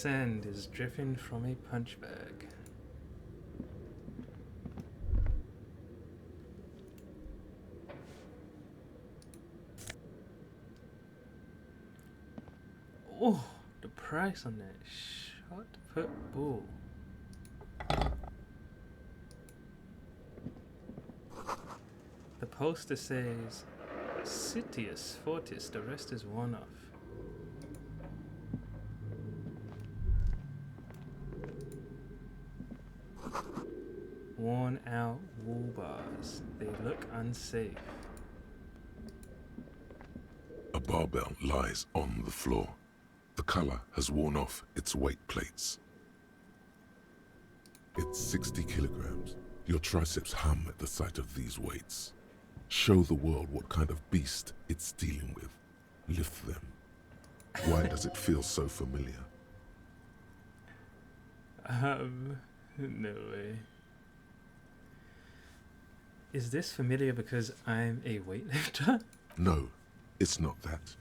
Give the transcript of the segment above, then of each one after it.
sand is dripping from a punch bag. Oh, the price on that shot put bull. The poster says Citius Fortis, the rest is one off. Worn out wool bars. They look unsafe. A barbell lies on the floor. The color has worn off its weight plates. It's 60 kilograms. Your triceps hum at the sight of these weights. Show the world what kind of beast it's dealing with. Lift them. Why does it feel so familiar? No way. Is this familiar because I'm a weightlifter? No, it's not that.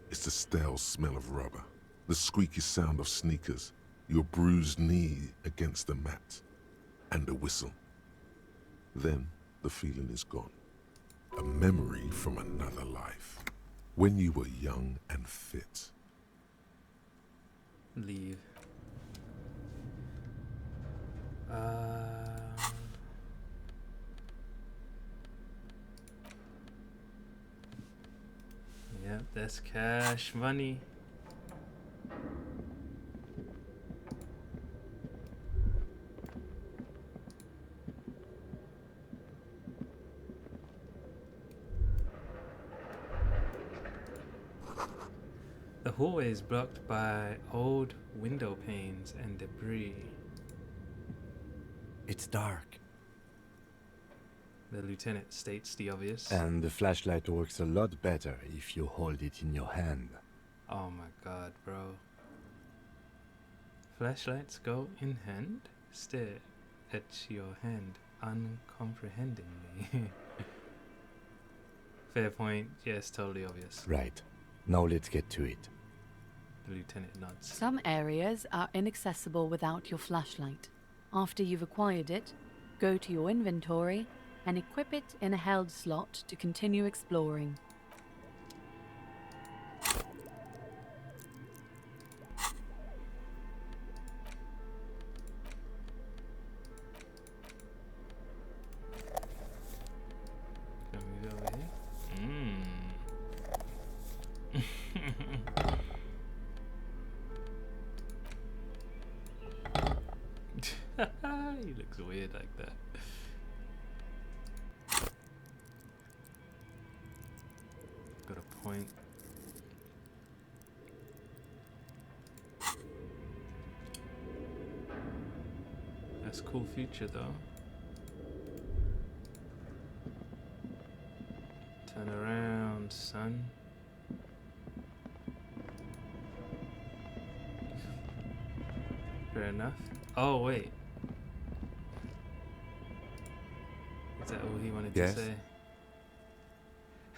It's the stale smell of rubber, the squeaky sound of sneakers, your bruised knee against the mat, and a whistle. Then the feeling is gone. A memory from another life, when you were young and fit. Leave. Yep, that's cash money. The hallway is blocked by old window panes and debris. It's dark. The lieutenant states the obvious. And the flashlight works a lot better if you hold it in your hand. Oh my god, bro. Flashlights go in hand? Stare at your hand uncomprehendingly. Fair point. Yes, totally obvious. Right. Now let's get to it. The lieutenant nods. Some areas are inaccessible without your flashlight. After you've acquired it, go to your inventory and equip it in a held slot to continue exploring. Can we go over here? He looks weird like that. Got a point. That's a cool feature though. Turn around, son. Fair enough. Oh wait. Is that all he wanted Yes. to say?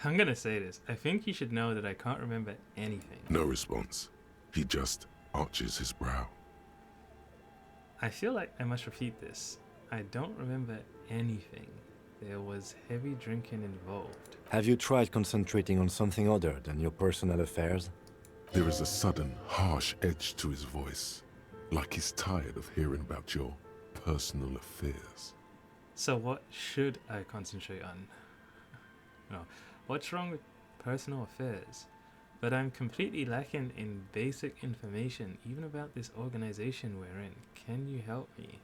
I'm gonna say this. I think you should know that I can't remember anything. No response. He just arches his brow. I feel like I must repeat this. I don't remember anything. There was heavy drinking involved. Have you tried concentrating on something other than your personal affairs? There is a sudden, harsh edge to his voice, like he's tired of hearing about your personal affairs. So what should I concentrate on? No. What's wrong with personal affairs? But I'm completely lacking in basic information, even about this organization we're in. Can you help me?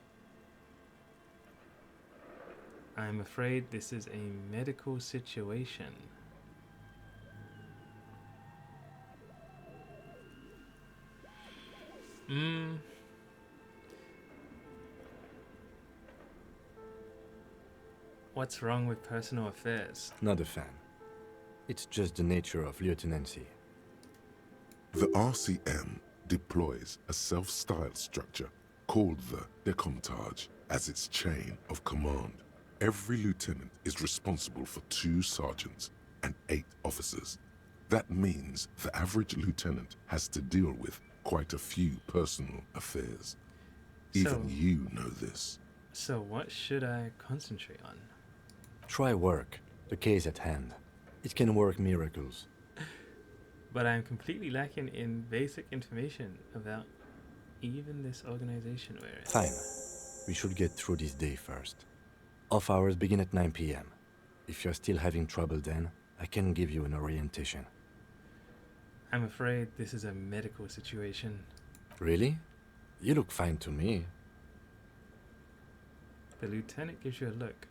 I'm afraid this is a medical situation. What's wrong with personal affairs? Not a fan. It's just the nature of lieutenancy. The RCM deploys a self-styled structure called the Decomptage as its chain of command. Every lieutenant is responsible for 2 sergeants and 8 officers. That means the average lieutenant has to deal with quite a few personal affairs. Even you know this. So what should I concentrate on? Try work. The case at hand. It can work miracles. But I'm completely lacking in basic information about even this organization we're in. Fine. We should get through this day first. Off hours begin at 9 p.m. If you're still having trouble then, I can give you an orientation. I'm afraid this is a medical situation. Really? You look fine to me. The lieutenant gives you a look,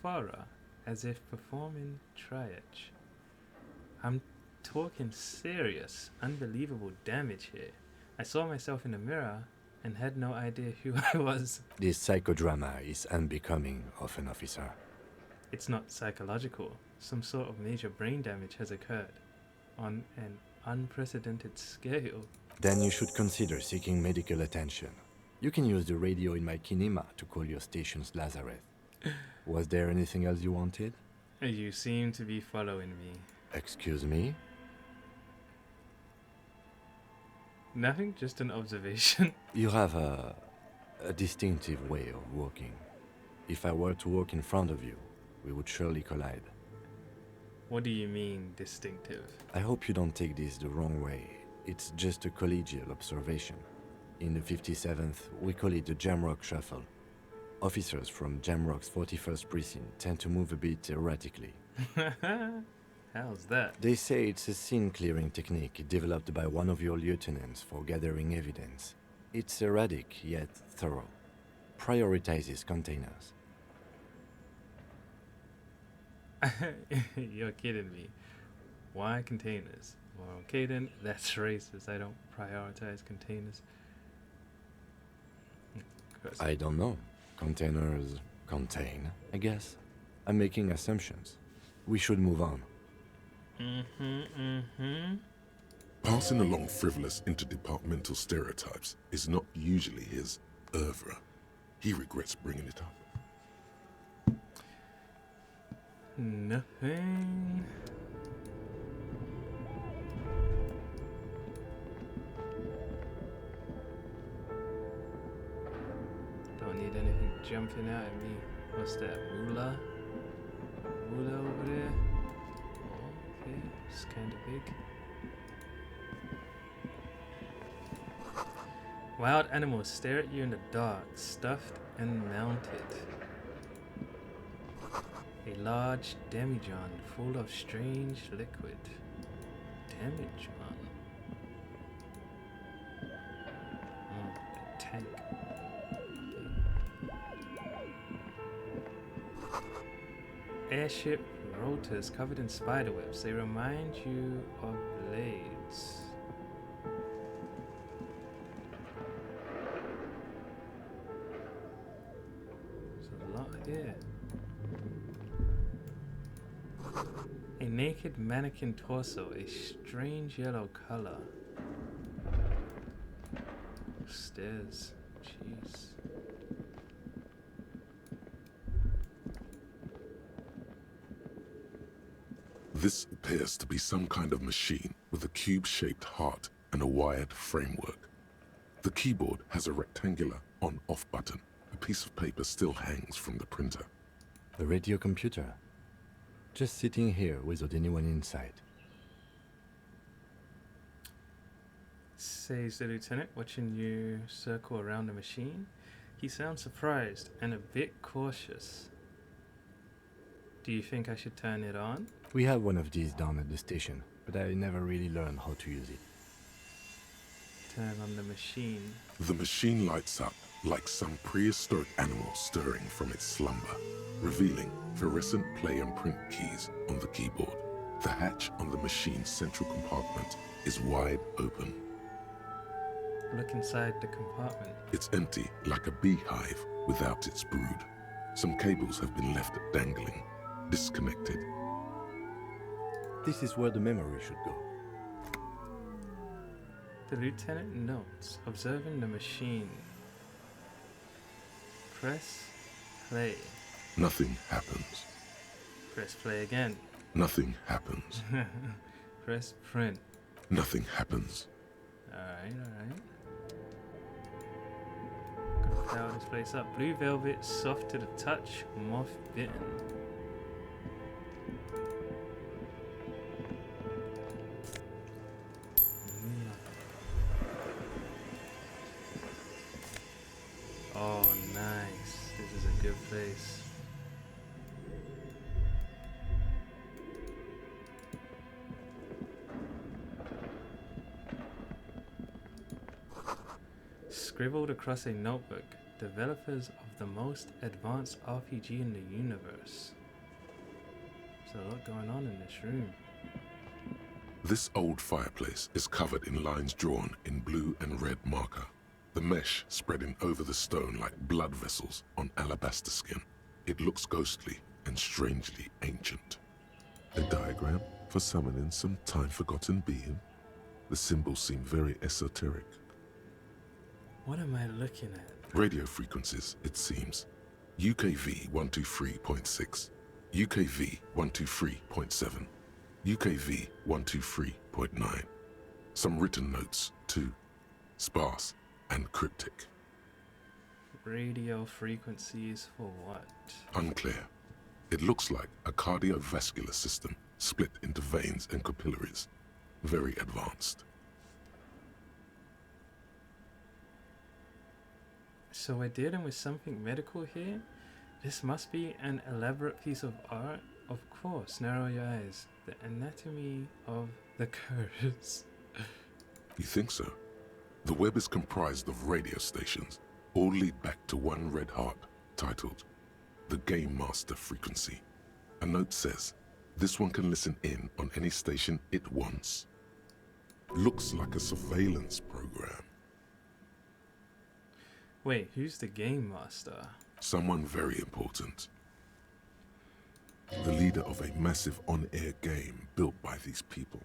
thorough, as if performing triage. I'm talking serious, unbelievable damage here. I saw myself in the mirror and had no idea who I was. This psychodrama is unbecoming of an officer. It's not psychological. Some sort of major brain damage has occurred on an unprecedented scale. Then you should consider seeking medical attention. You can use the radio in my kinema to call your station's Lazareth. Was there anything else you wanted? You seem to be following me. Excuse me? Nothing, just an observation. You have a distinctive way of walking. If I were to walk in front of you, we would surely collide. What do you mean, distinctive? I hope you don't take this the wrong way. It's just a collegial observation. In the 57th, we call it the Jamrock Shuffle. Officers from Jamrock's 41st Precinct tend to move a bit erratically. How's that? They say it's a scene-clearing technique developed by one of your lieutenants for gathering evidence. It's erratic, yet thorough. Prioritizes containers. You're kidding me. Why containers? Well, okay then, that's racist. I don't prioritize containers. I don't know. Containers contain, I guess. I'm making assumptions. We should move on. Passing along frivolous interdepartmental stereotypes is not usually his oeuvre. He regrets bringing it up. Nothing. Don't need anything jumping out at me. What's that? Moolah? Moolah over there? Oh, okay, it's kind of big. Wild animals stare at you in the dark, stuffed and mounted. A large demijohn full of strange liquid. Demijohn? Oh, a tank. Airship rotors covered in spiderwebs. They remind you of blades. There's a lot here. A naked mannequin torso, a strange yellow color. Stairs. Jeez. This appears to be some kind of machine with a cube-shaped heart and a wired framework. The keyboard has a rectangular on-off button. A piece of paper still hangs from the printer. The radio computer. Just sitting here without anyone inside. Says the lieutenant, watching you circle around the machine. He sounds surprised and a bit cautious. Do you think I should turn it on? We have one of these down at the station, but I never really learned how to use it. Turn on the machine. The machine lights up like some prehistoric animal stirring from its slumber, revealing fluorescent play and print keys on the keyboard. The hatch on the machine's central compartment is wide open. Look inside the compartment. It's empty like a beehive without its brood. Some cables have been left dangling, disconnected. This is where the memory should go. The lieutenant notes, observing the machine. Press play. Nothing happens. Press play again. Nothing happens. Press print. Nothing happens. Alright, alright. Gotta power this place up. Blue velvet, soft to the touch, moth bitten. Oh, nice. This is a good place. Scribbled across a notebook, developers of the most advanced RPG in the universe. There's a lot going on in this room. This old fireplace is covered in lines drawn in blue and red marker, the mesh spreading over the stone like blood vessels on alabaster skin. It looks ghostly and strangely ancient. A diagram for summoning some time-forgotten being. The symbols seem very esoteric. What am I looking at? Radio frequencies, it seems. UKV 123.6, UKV 123.7, UKV 123.9. Some written notes, too. Sparse and cryptic. Radio frequencies for what? Unclear. It looks like a cardiovascular system split into veins and capillaries. Very advanced. So we're dealing with something medical here? This must be an elaborate piece of art. Of course, narrow your eyes. The anatomy of the curse. You think so? The web is comprised of radio stations, all lead back to one red heart, titled the Game Master Frequency. A note says, this one can listen in on any station it wants. Looks like a surveillance program. Wait, who's the Game Master? Someone very important. The leader of a massive on-air game built by these people.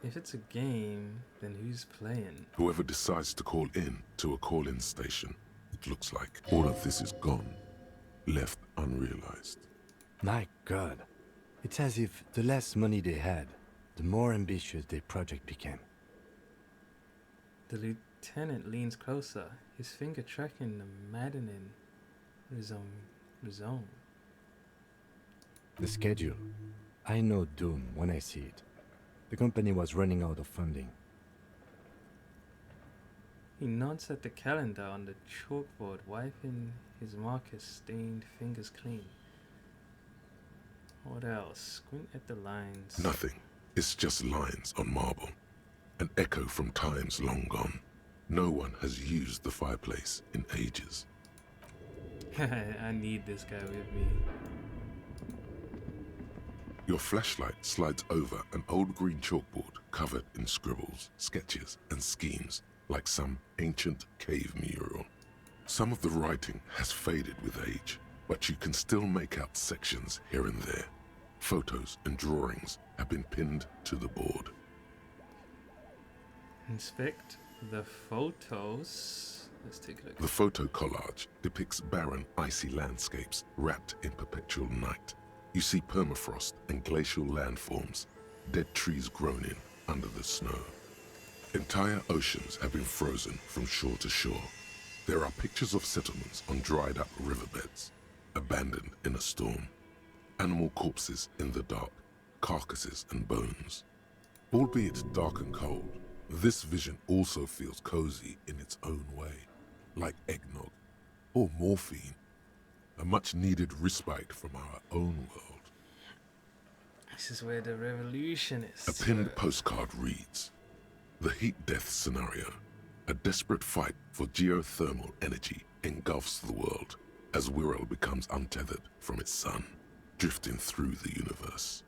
If it's a game, then who's playing? Whoever decides to call in to a call-in station, it looks like all of this is gone, left unrealized. My God. It's as if the less money they had, the more ambitious their project became. The lieutenant leans closer, his finger tracking the maddening rhizome. The schedule. I know doom when I see it. The company was running out of funding. He nods at the calendar on the chalkboard, wiping his marker-stained fingers clean. What else? Squint at the lines. Nothing. It's just lines on marble. An echo from times long gone. No one has used the fireplace in ages. I need this guy with me. Your flashlight slides over an old green chalkboard covered in scribbles, sketches, and schemes like some ancient cave mural. Some of the writing has faded with age, but you can still make out sections here and there. Photos and drawings have been pinned to the board. Inspect the photos. Let's take a look. The photo collage depicts barren, icy landscapes wrapped in perpetual night. You see permafrost and glacial landforms, dead trees grown in under the snow. Entire oceans have been frozen from shore to shore. There are pictures of settlements on dried up riverbeds, abandoned in a storm. Animal corpses in the dark, carcasses and bones. Albeit dark and cold, this vision also feels cozy in its own way, like eggnog or morphine. A much-needed respite from our own world. This is where the revolution is. A pinned postcard reads, the heat-death scenario. A desperate fight for geothermal energy engulfs the world as Wirral becomes untethered from its sun, drifting through the universe.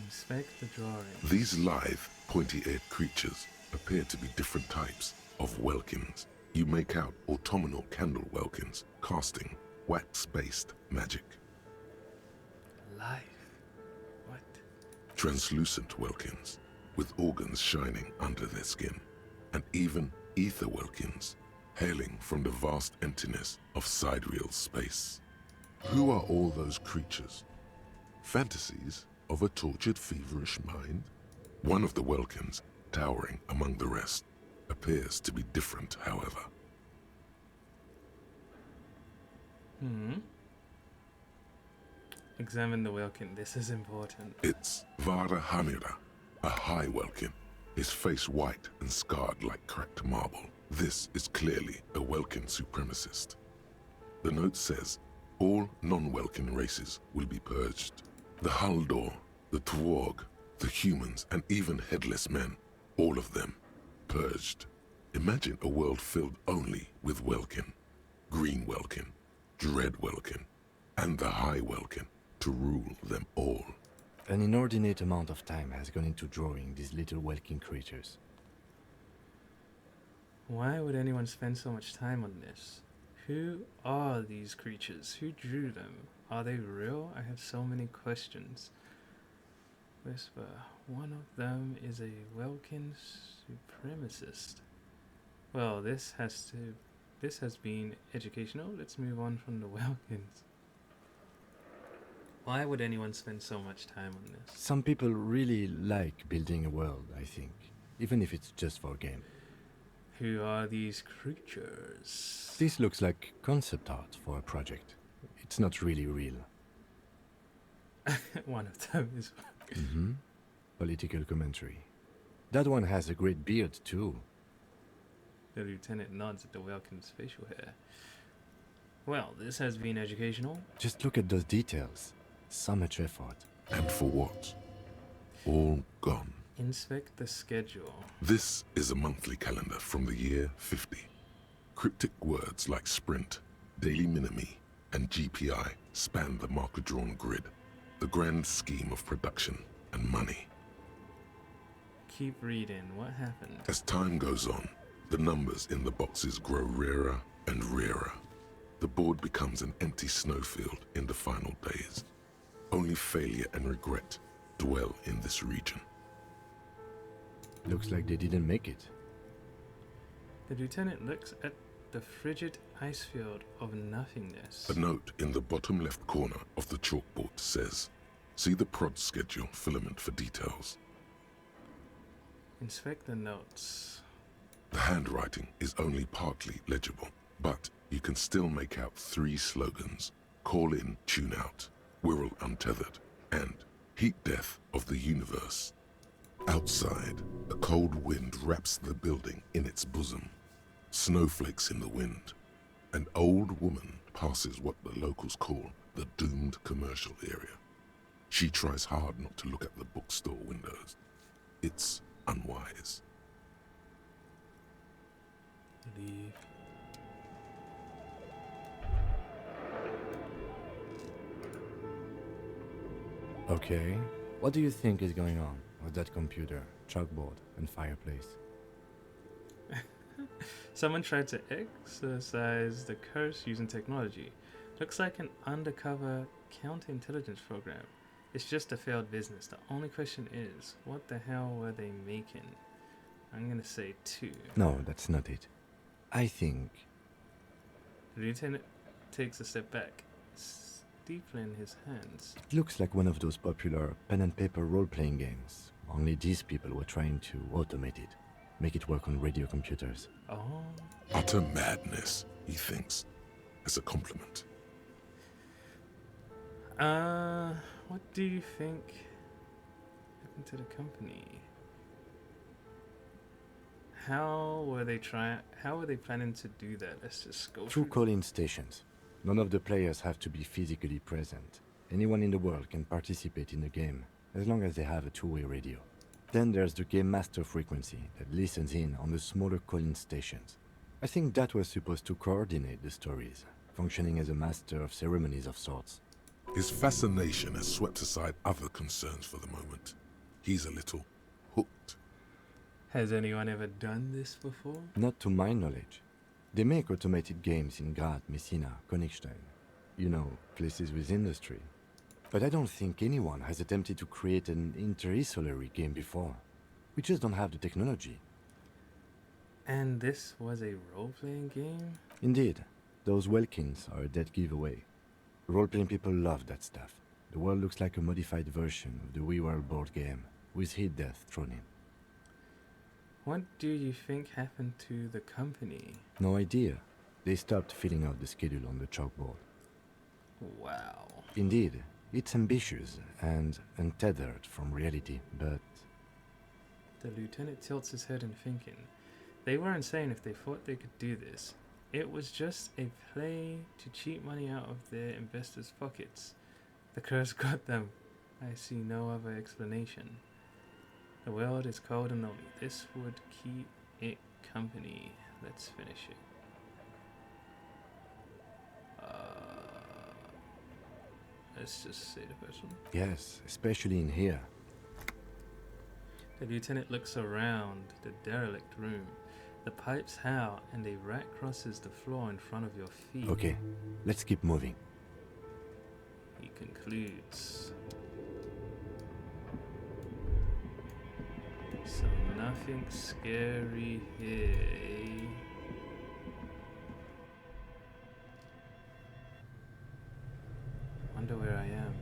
Inspect the drawings. These lithe, pointy-eared creatures appear to be different types of Welkins. You make out autumnal candle Welkins casting wax-based magic. Life. What? Translucent Welkins with organs shining under their skin, and even ether Welkins hailing from the vast emptiness of sidereal space. Who are all those creatures? Fantasies of a tortured, feverish mind? One of the Welkins, towering among the rest, appears to be different, however. Examine the Welkin. This is important. It's Vara Hamira, a high Welkin, his face white and scarred like cracked marble. This is clearly a Welkin supremacist. The note says, all non-Welkin races will be purged. The Haldor, the Tworg, the humans, and even headless men, all of them, purged. Imagine a world filled only with Welkin, Green Welkin, Dread Welkin, and the High Welkin to rule them all. An inordinate amount of time has gone into drawing these little Welkin creatures. Why would anyone spend so much time on this? Who are these creatures? Who drew them? Are they real? I have so many questions. Whisper. One of them is a Welkin supremacist. Well, this has been educational. Let's move on from the Welkins. Why would anyone spend so much time on this? Some people really like building a world, I think, even if it's just for a game. Who are these creatures? This looks like concept art for a project. It's not really real. One of them is... Political commentary. That one has a great beard too. The lieutenant nods at the Welkin's facial hair. Well, this has been educational. Just look at those details. So much effort. And for what? All gone. Inspect the schedule. This is a monthly calendar from the year 50. Cryptic words like sprint, daily minimi, and GPI span the marker-drawn grid. The grand scheme of production and money. Keep reading. What happened? As time goes on, the numbers in the boxes grow rarer and rarer. The board becomes an empty snowfield in the final days. Only failure and regret dwell in this region. Looks like they didn't make it. The lieutenant looks at the frigid ice field of nothingness. A note in the bottom left corner of the chalkboard says, see the prod schedule filament for details. Inspect the notes. The handwriting is only partly legible, but you can still make out 3 slogans: call in, tune out, Wirral untethered, and heat death of the universe. Outside, a cold wind wraps the building in its bosom. Snowflakes in the wind. An old woman passes what the locals call the doomed commercial area. She tries hard not to look at the bookstore windows. It's unwise. Leave. Okay. What do you think is going on with that computer, chalkboard, and fireplace? Someone tried to exercise the curse using technology. Looks like an undercover counterintelligence program. It's just a failed business. The only question is, what the hell were they making? I'm gonna say 2. No, that's not it. I think... The lieutenant takes a step back, steepling his hands. It looks like one of those popular pen and paper role-playing games. Only these people were trying to automate it. Make it work on radio computers. Oh. Utter madness, he thinks, as a compliment. What do you think happened to the company? How were they planning to do that? Let's just go Through through. call-in stations. None of the players have to be physically present. Anyone in the world can participate in the game, as long as they have a two-way radio. Then there's the game master frequency that listens in on the smaller call-in stations. I think that was supposed to coordinate the stories, functioning as a master of ceremonies of sorts. His fascination has swept aside other concerns for the moment. He's a little hooked. Has anyone ever done this before? Not to my knowledge. They make automated games in Graz, Messina, Königstein. You know, places with industry. But I don't think anyone has attempted to create an interinsulary game before. We just don't have the technology. And this was a role-playing game? Indeed, those Welkins are a dead giveaway. Role-playing people love that stuff. The world looks like a modified version of the WeWorld board game. with heat death thrown in. What do you think happened to the company? No idea. They stopped filling out the schedule on the chalkboard. Wow. Indeed, it's ambitious and untethered from reality, but The lieutenant tilts his head in thinking. They were insane if they thought they could do this. It was just a play to cheat money out of their investors' pockets. The curse got them. I see no other explanation. The world is cold and lonely. This would keep it company. Let's finish it. Let's just say the person. yes, especially in here. The lieutenant looks around the derelict room. The pipes howl and a rat crosses the floor in front of your feet. Okay, let's keep moving. He concludes. So nothing scary here, eh? Wonder where I am.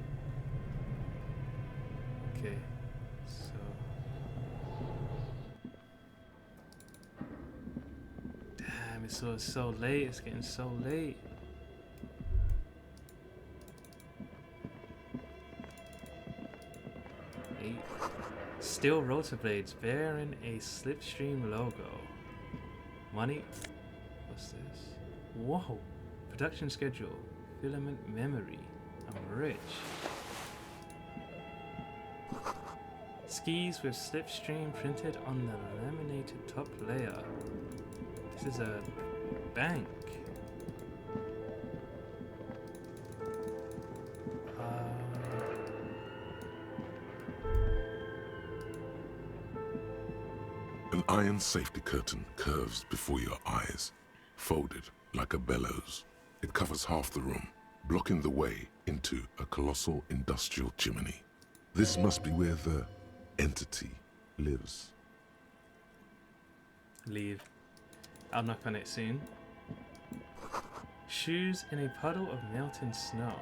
Okay, so... Damn, it's so late. It's getting so late. Eight. Steel rotor blades bearing a Slipstream logo. Money. What's this? Whoa. Production schedule. Filament memory. I'm rich. Skis with Slipstream printed on the laminated top layer. This is a bank. An iron safety curtain curves before your eyes, folded like a bellows. It covers half the room, blocking the way into a colossal industrial chimney. This must be where the entity lives. Leave. I'll knock on it soon. Shoes in a puddle of melting snow.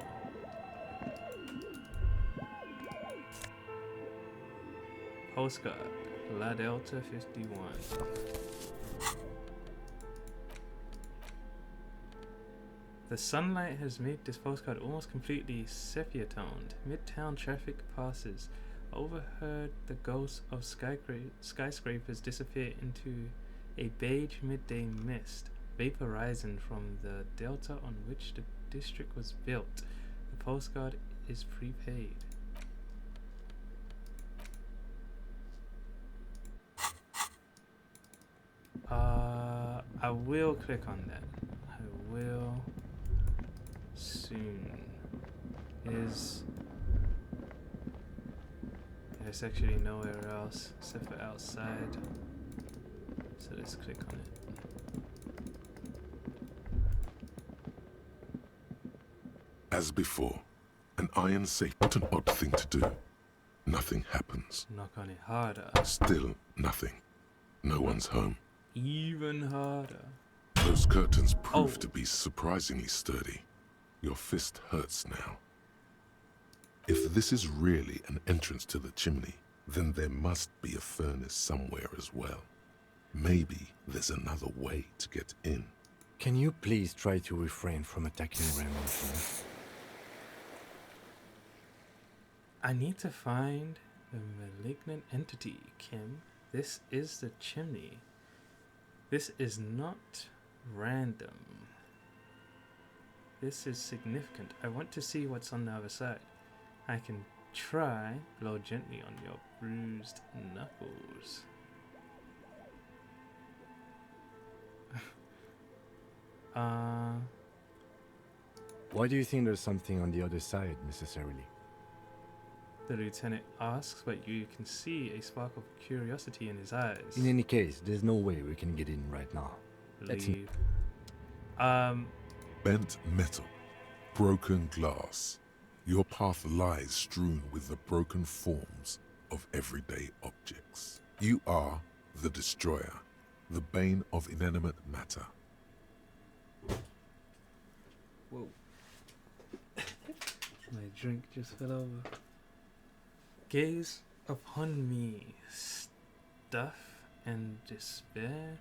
Postcard. La Delta 51. The sunlight has made this postcard almost completely sepia-toned. Midtown traffic passes. Overheard the ghosts of skyscrapers disappear into a beige midday mist, vaporizing from the delta on which the district was built. The postcard is prepaid. I will click on that. I will soon. There's actually nowhere else except for outside. So let's click on it. As before, an iron safe. What an odd thing to do. Nothing happens. Knock on it harder. Still nothing. No one's home. Even harder. Those curtains prove Oh. to be surprisingly sturdy. Your fist hurts now. If this is really an entrance to the chimney, then there must be a furnace somewhere as well. Maybe there's another way to get in. Can you please try to refrain from attacking random things? I need to find the malignant entity, Kim. This is the chimney. This is not random. This is significant. I want to see what's on the other side. I can try blow gently on your bruised knuckles. Why do you think there's something on the other side, necessarily? The lieutenant asks, but you can see a spark of curiosity in his eyes. In any case, there's no way we can get in right now. Let's Leave. Bent metal, broken glass. Your path lies strewn with the broken forms of everyday objects. You are the destroyer, the bane of inanimate matter. Whoa. My drink just fell over. Gaze upon me stuff and despair?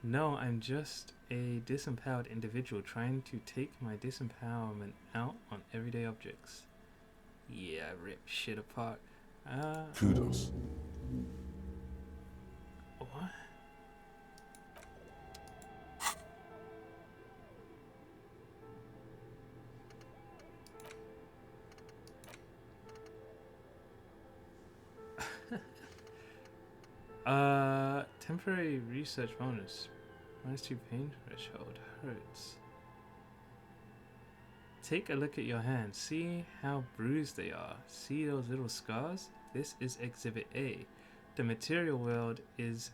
No, I'm just a disempowered individual trying to take my disempowerment out on everyday objects. Yeah, rip shit apart. Kudos. What? Temporary research bonus. -2 pain threshold. Hurts. Take a look at your hands. See how bruised they are. See those little scars? This is Exhibit A. The material world is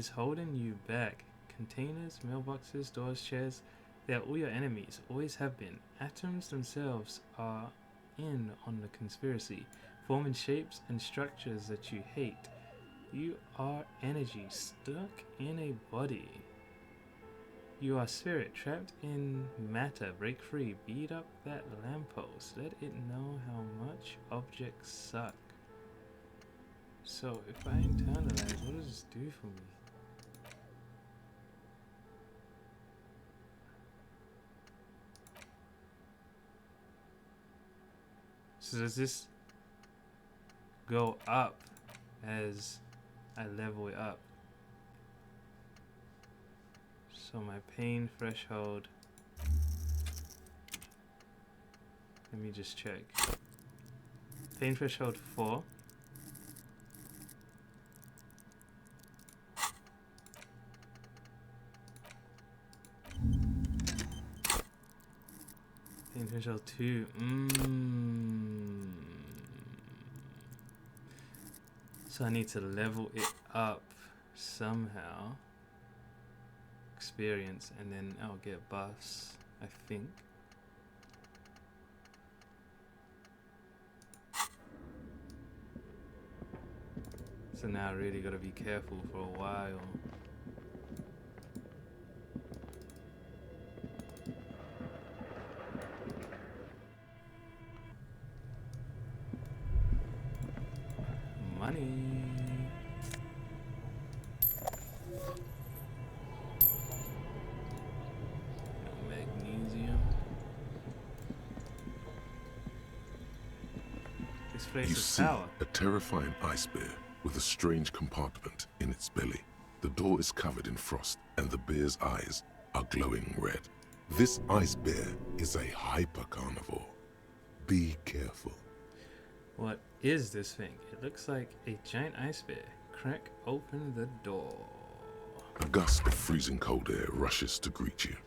holding you back. Containers, mailboxes, doors, chairs, they are all your enemies. Always have been. Atoms themselves are in on the conspiracy, forming shapes and structures that you hate. You are energy stuck in a body. You are spirit trapped in matter. Break free. Beat up that lamppost. Let it know how much objects suck. So if I internalize, what does this do for me? So does this go up as I level it up? So my pain threshold, let me just check. Pain threshold 4. Pain threshold 2. So I need to level it up somehow. Experience, and then I'll get buffs, I think. So now I really gotta be careful for a while. Money. Magnesium. This place You is see power. a terrifying ice bear with a strange compartment in its belly. The door is covered in frost, and the bear's eyes are glowing red. This ice bear is a hyper carnivore. Be careful. What is this thing? It looks like a giant ice bear. Crack open the door. A gust of freezing cold air rushes to greet you.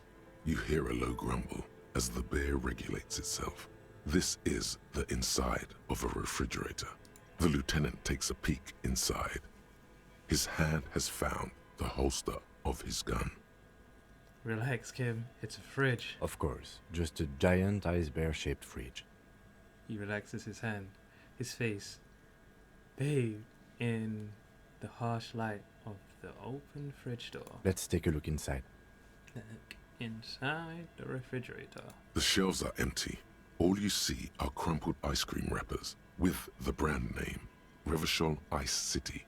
You hear a low grumble as the bear regulates itself. This is the inside of a refrigerator. The lieutenant takes a peek inside. His hand has found the holster of his gun. Relax, Kim. It's a fridge. Of course, just a giant ice bear-shaped fridge. He relaxes his hand, his face bathed in the harsh light of the open fridge door. Let's take a look inside. Look inside the refrigerator. The shelves are empty. All you see are crumpled ice cream wrappers with the brand name, Revachol Ice City.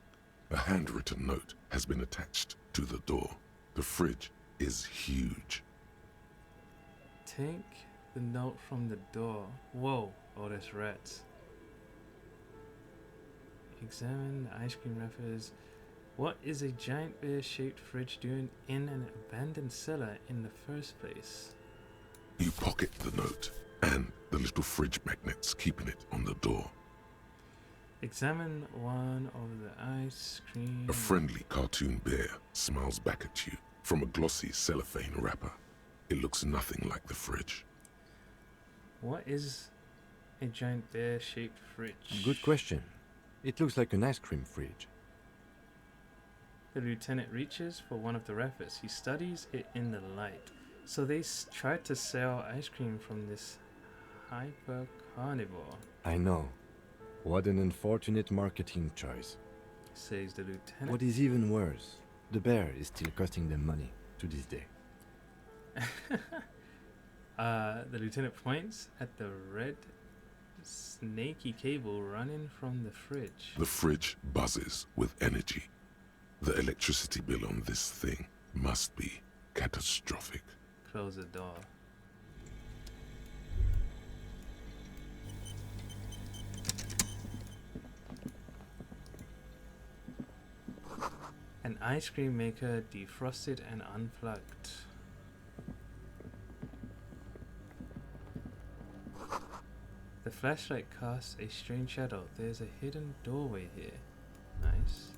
A handwritten note has been attached to the door. The fridge is huge. Take the note from the door. Whoa, oh, there's rats. Examine the ice cream wrappers. What is a giant bear-shaped fridge doing in an abandoned cellar in the first place? You pocket the note and the little fridge magnets keeping it on the door. Examine one of the ice cream. A friendly cartoon bear smiles back at you from a glossy cellophane wrapper. It looks nothing like the fridge. What is a giant bear-shaped fridge? Good question. It looks like an ice cream fridge. The lieutenant reaches for one of the wrappers. He studies it in the light. So they tried to sell ice cream from this hyper carnivore, I know. What an unfortunate marketing choice. says the lieutenant. What is even worse, the bear is still costing them money to this day. The lieutenant points at the red snaky cable running from the fridge. The fridge buzzes with energy. The electricity bill on this thing must be catastrophic. Close the door. An ice cream maker defrosted and unplugged. The flashlight casts a strange shadow. There's a hidden doorway here. Nice.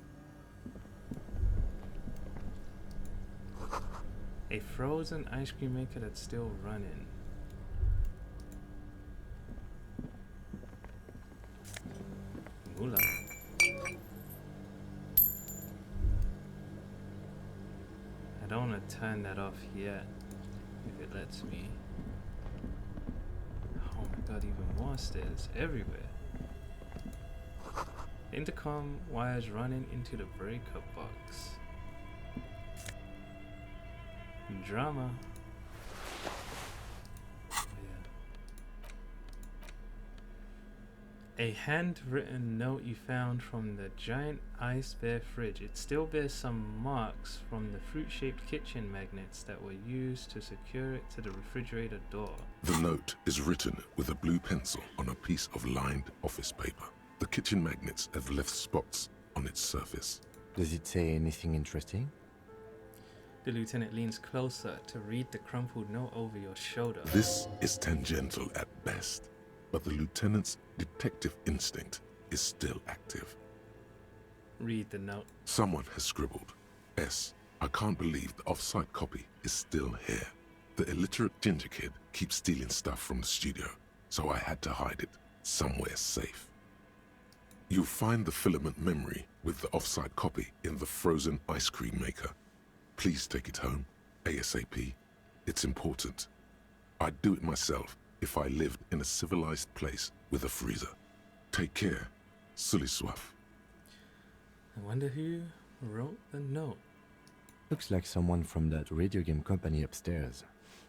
A frozen ice cream maker that's still running. Moolah. I don't want to turn that off yet, if it lets me. Oh my god, even more stairs everywhere. Intercom wires running into the breakup box. Drama. Oh, yeah. A handwritten note you found from the giant ice bear fridge. It still bears some marks from the fruit-shaped kitchen magnets that were used to secure it to the refrigerator door. The note is written with a blue pencil on a piece of lined office paper. The kitchen magnets have left spots on its surface. Does it say anything interesting? The lieutenant leans closer to read the crumpled note over your shoulder. This is tangential at best, but the lieutenant's detective instinct is still active. Read the note. Someone has scribbled, S. I can't believe the off-site copy is still here. The illiterate ginger kid keeps stealing stuff from the studio, so I had to hide it somewhere safe. You'll find the filament memory with the off-site copy in the frozen ice cream maker. Please take it home, ASAP. It's important. I'd do it myself if I lived in a civilized place with a freezer. Take care, Sully Swaff. I wonder who wrote the note. Looks like someone from that radio game company upstairs.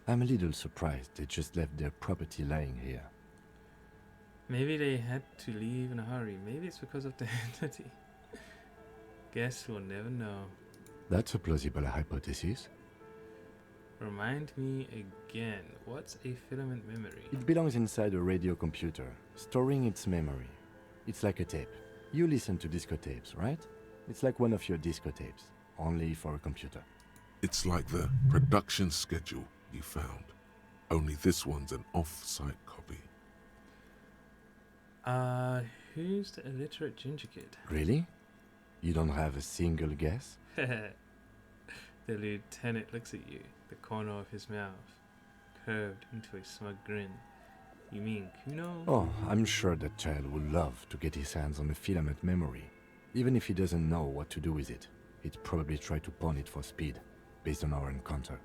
I'm a little surprised they just left their property lying here. Maybe they had to leave in a hurry. Maybe it's because of the entity. Guess we'll never know. That's a plausible hypothesis. Remind me again, what's a filament memory? It belongs inside a radio computer, storing its memory. It's like a tape. You listen to disco tapes, right? It's like one of your disco tapes, only for a computer. It's like the production schedule you found. Only this one's an off-site copy. Who's the illiterate ginger kid? Really? You don't have a single guess? The lieutenant looks at you, the corner of his mouth curved into a smug grin. You mean Kuno? Oh, I'm sure that child would love to get his hands on a filament memory. Even if he doesn't know what to do with it, he'd probably try to pawn it for speed, based on our encounter.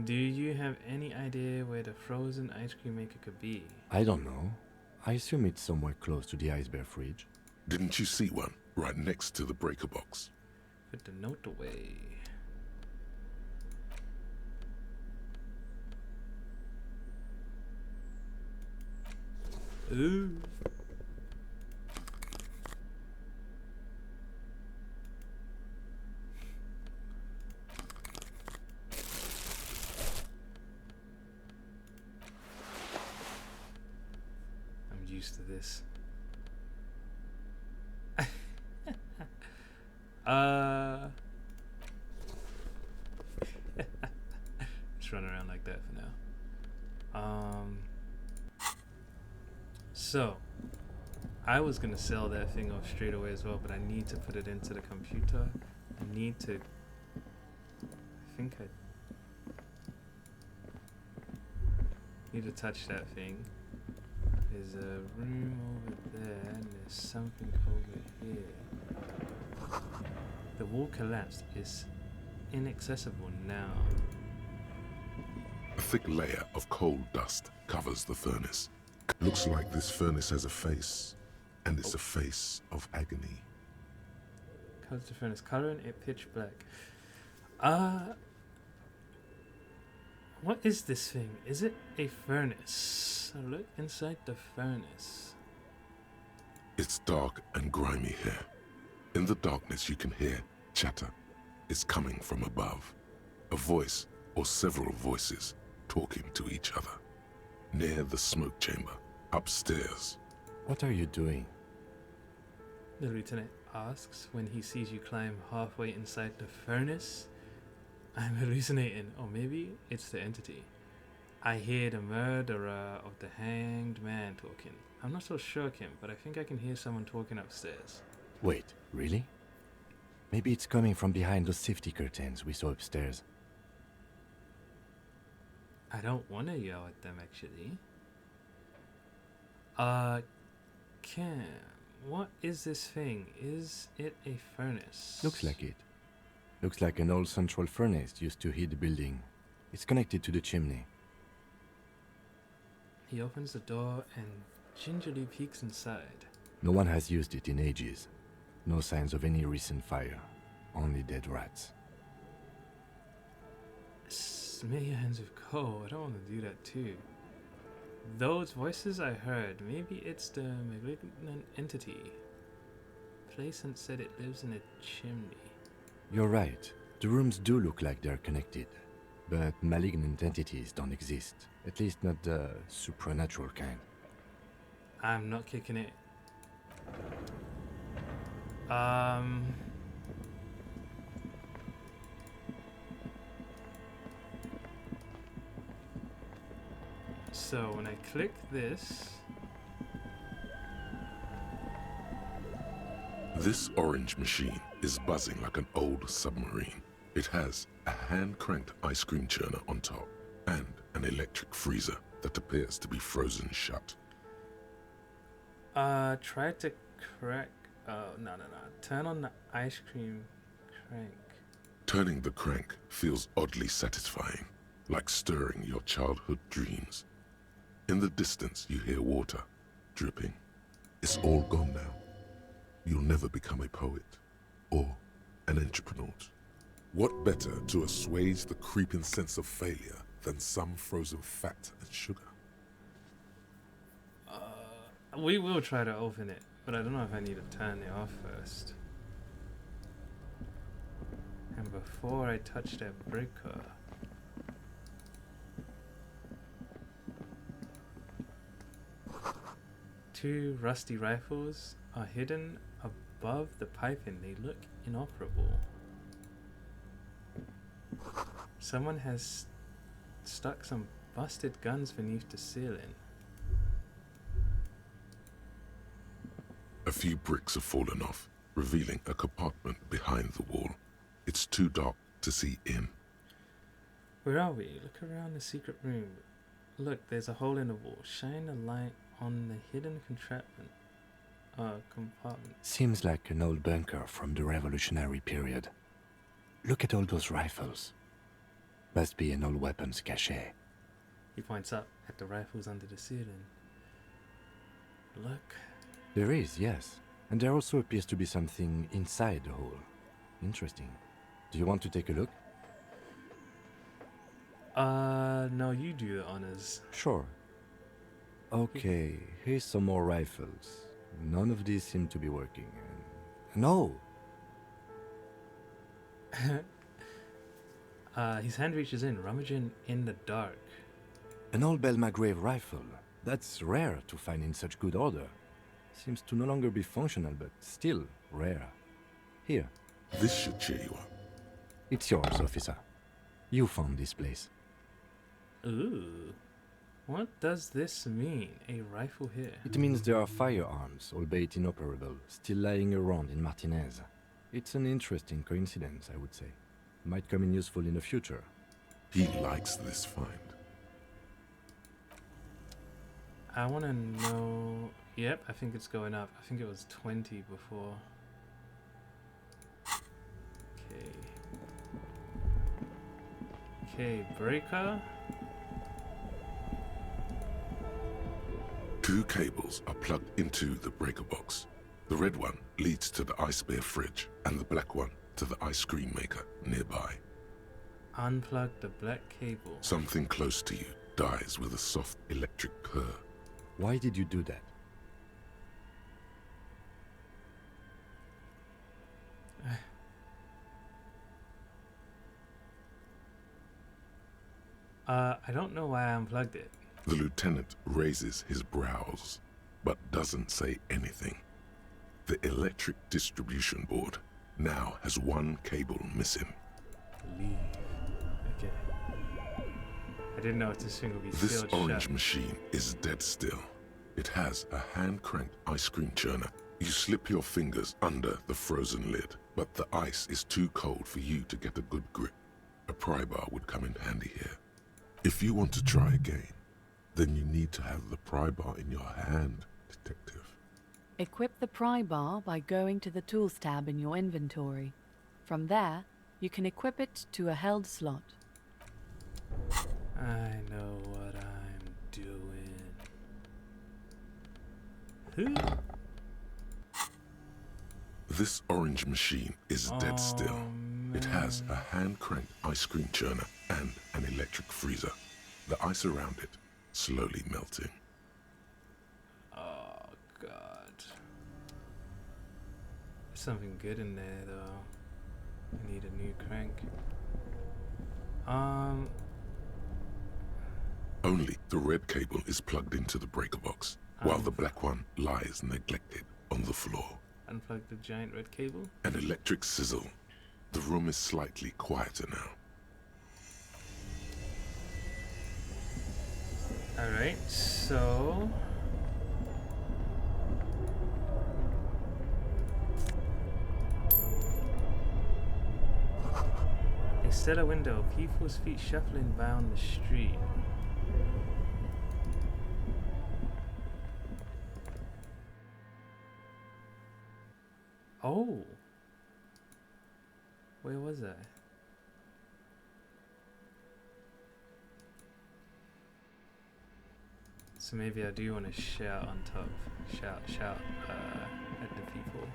Do you have any idea where the frozen ice cream maker could be? I don't know. I assume it's somewhere close to the ice bear fridge. Didn't you see one right next to the breaker box? Put the note away. Ooh. I'm used to this. Just run around like that for now. So I was gonna sell that thing off straight away as well, but I need to put it into the computer. I need to. I think I need to touch that thing. There's a room over there, and there's something over here. The wall collapsed. Is inaccessible now. A thick layer of coal dust covers the furnace. Looks like this furnace has a face, and it's a face of agony. Colors the furnace, coloring it pitch black. What is this thing? Is it a furnace? So look inside the furnace. It's dark and grimy here. In the darkness you can hear chatter. It's coming from above. A voice or several voices talking to each other. Near the smoke chamber, upstairs. What are you doing? The lieutenant asks when he sees you climb halfway inside the furnace. I'm hallucinating, or maybe it's the entity. I hear the murderer of the hanged man talking. I'm not so sure, Kim, but I think I can hear someone talking upstairs. Wait, really? Maybe it's coming from behind those safety curtains we saw upstairs. I don't want to yell at them, actually. Kim, what is this thing? Is it a furnace? Looks like it. Looks like an old central furnace used to heat the building. It's connected to the chimney. He opens the door and gingerly peeks inside. No one has used it in ages. No signs of any recent fire. Only dead rats. Smear your hands with coal. I don't want to do that too. Those voices I heard, maybe it's the malignant entity. Placent said it lives in a chimney. You're right. The rooms do look like they're connected. But malignant entities don't exist. At least not the supernatural kind. I'm not kicking it. So when I click this, This orange machine is buzzing like an old submarine. It has a hand-cranked ice cream churner on top and an electric freezer that appears to be frozen shut. try to crack. Oh, no. Turn on the ice cream crank. Turning the crank feels oddly satisfying, like stirring your childhood dreams. In the distance, you hear water dripping. It's all gone now. You'll never become a poet or an entrepreneur. What better to assuage the creeping sense of failure than some frozen fat and sugar? We will try to open it, but I don't know if I need to turn it off first. And before I touch that breaker, two rusty rifles are hidden above the piping. They look inoperable. Someone has stuck some busted guns beneath the ceiling. A few bricks have fallen off, revealing a compartment behind the wall. It's too dark to see in. Where are we? Look around the secret room. Look, there's a hole in the wall. Shine a light on the hidden compartment. Seems like an old bunker from the Revolutionary period. Look at all those rifles. Must be an old weapons cache. He points up at the rifles under the ceiling. Look. There is, yes. And there also appears to be something inside the hole. Interesting. Do you want to take a look? No, you do the honors. Sure. Okay, here's some more rifles. None of these seem to be working. No! His hand reaches in, rummaging in the dark. An old Belmagrave rifle. That's rare to find in such good order. Seems to no longer be functional, but still rare. Here. This should cheer you up. It's yours, officer. You found this place. Ooh. What does this mean? A rifle here. It means there are firearms, albeit inoperable, still lying around in Martinez. It's an interesting coincidence, I would say. Might come in useful in the future. He likes this find. I want to know... Yep, I think it's going up. I think it was 20 before. Okay, breaker. Two cables are plugged into the breaker box. The red one leads to the ice bear fridge, and the black one to the ice cream maker nearby. Unplug the black cable. Something close to you dies with a soft electric purr. Why did you do that? I don't know why I unplugged it. The lieutenant raises his brows, but doesn't say anything. The electric distribution board now has one cable missing. Leave. Okay. I didn't know if this thing would be This sealed orange shut. machine is dead still. It has a hand-cranked ice cream churner. You slip your fingers under the frozen lid, but the ice is too cold for you to get a good grip. A pry bar would come in handy here. If you want to try again, then you need to have the pry bar in your hand, detective. Equip the pry bar by going to the Tools tab in your inventory. From there, you can equip it to a held slot. I know what I'm doing. Who? This orange machine is dead still. It has a hand-cranked ice cream churner and an electric freezer. The ice around it slowly melting. Oh god. There's something good in there though. I need a new crank. Only the red cable is plugged into the breaker box, while the black one lies neglected on the floor. Unplug the giant red cable. An electric sizzle. The room is slightly quieter now. Alright, so a cellar window, people's feet shuffling down the street. Oh, where was I? So maybe I do want to shout on top, shout at the people.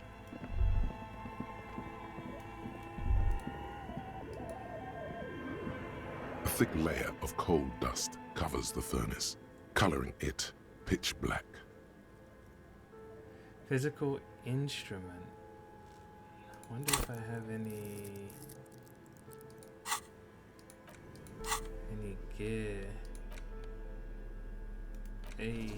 A thick layer of coal dust covers the furnace, coloring it pitch black. Physical instrument. I wonder if I have any gear. Hey.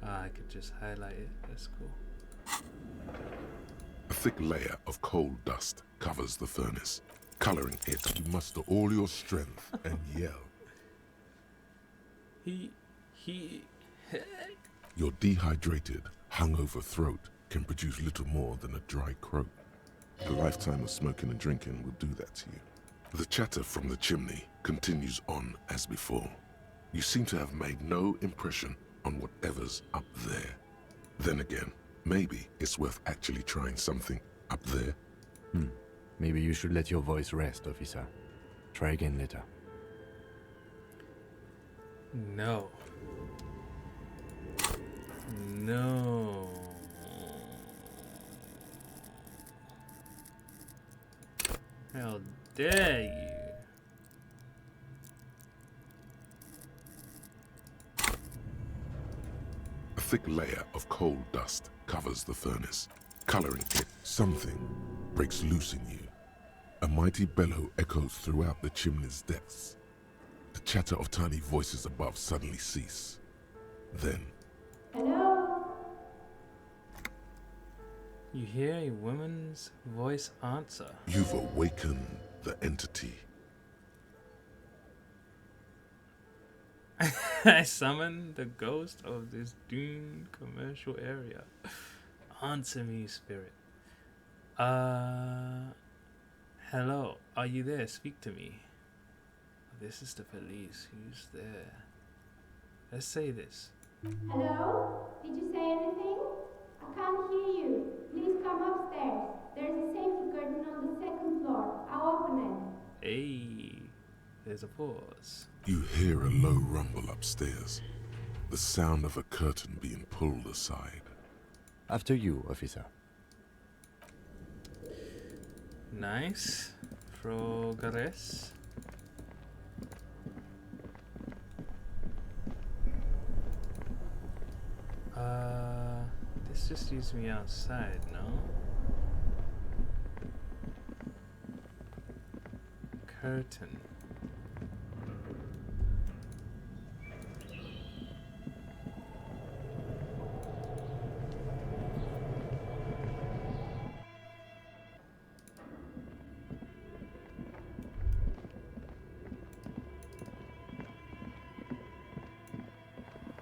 I could just highlight it. That's cool. A thick layer of coal dust covers the furnace, coloring it. You muster all your strength and yell. Your dehydrated, hungover throat can produce little more than a dry croak. A lifetime of smoking and drinking will do that to you. The chatter from the chimney continues on as before. You seem to have made no impression on whatever's up there. Then again, maybe it's worth actually trying something up there. Maybe you should let your voice rest, officer. Try again later. No. No. How dare you? A thick layer of coal dust covers the furnace, coloring it. Something breaks loose in you. A mighty bellow echoes throughout the chimney's depths. The chatter of tiny voices above suddenly cease. Then, Hello? You hear a woman's voice answer. you've awakened the entity. I summon the ghost of this doomed commercial area. Answer me, spirit. Hello, are you there? Speak to me. This is the police. Who's there? Let's say this. Hello? Did you say anything? I can't hear you. Please come upstairs. There's a safety curtain on the second floor. I'll open Hey, there's a pause. You hear a low rumble upstairs, the sound of a curtain being pulled aside. After you, officer. Nice. Progress. This just leaves me outside, no? Curtain.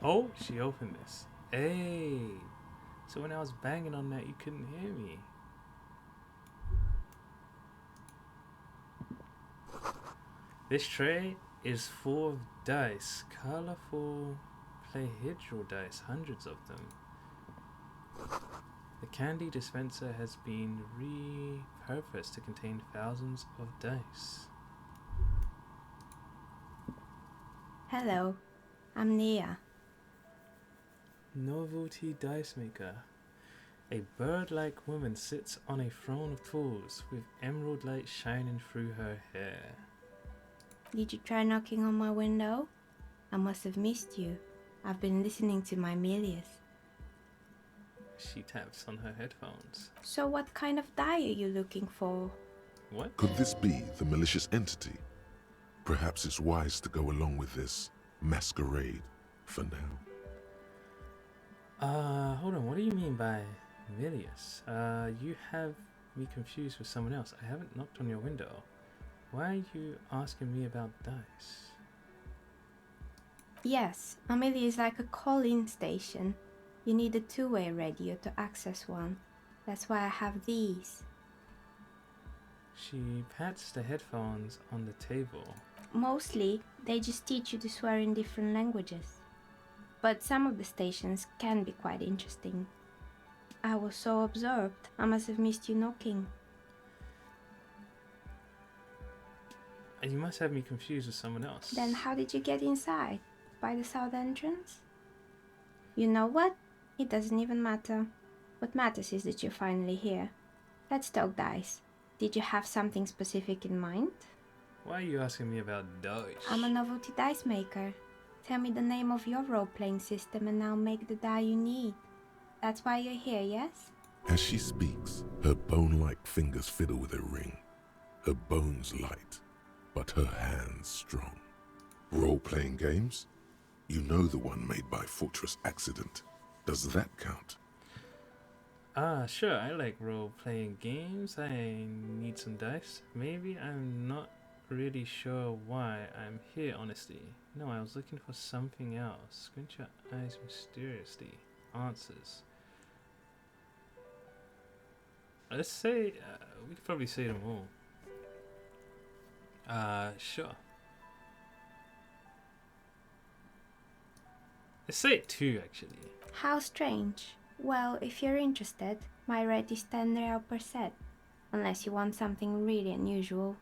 Oh, she opened this. Hey! So when I was banging on that, you couldn't hear me. This tray is full of dice. Colorful playhedral dice. Hundreds of them. The candy dispenser has been repurposed to contain thousands of dice. Hello, I'm Nia. Novelty dice maker. A bird-like woman sits on a throne of tools with emerald light shining through her hair. Did you try knocking on my window? I must have missed you. I've been listening to my Melius. She taps on her headphones. So what kind of die are you looking for? What? Could this be the malicious entity? Perhaps it's wise to go along with this masquerade for now. Hold on, what do you mean by Milius? You have me confused with someone else. I haven't knocked on your window. Why are you asking me about dice? Yes, Amelia is like a call-in station. You need a two-way radio to access one. That's why I have these. She pats the headphones on the table. Mostly, they just teach you to swear in different languages. But some of the stations can be quite interesting. I was so absorbed, I must have missed you knocking. And you must have me confused with someone else. Then how did you get inside? By the south entrance? You know what? It doesn't even matter. What matters is that you're finally here. Let's talk dice. Did you have something specific in mind? Why are you asking me about dice? I'm a novelty dice maker. Tell me the name of your role-playing system and I'll make the die you need. That's why you're here, yes? As she speaks, her bone-like fingers fiddle with a ring. Her bones light, but her hands strong. Role-playing games? You know the one made by Fortress Accident. Does that count? Sure, I like role-playing games. I need some dice. Maybe I'm not really sure why I'm here, honestly. No, I was looking for something else. Squint your eyes mysteriously. Answers. Let's say, we could probably say them all. Sure. Let's say it too, actually. How strange. Well, if you're interested, my rate is 10 real per set. Unless you want something really unusual.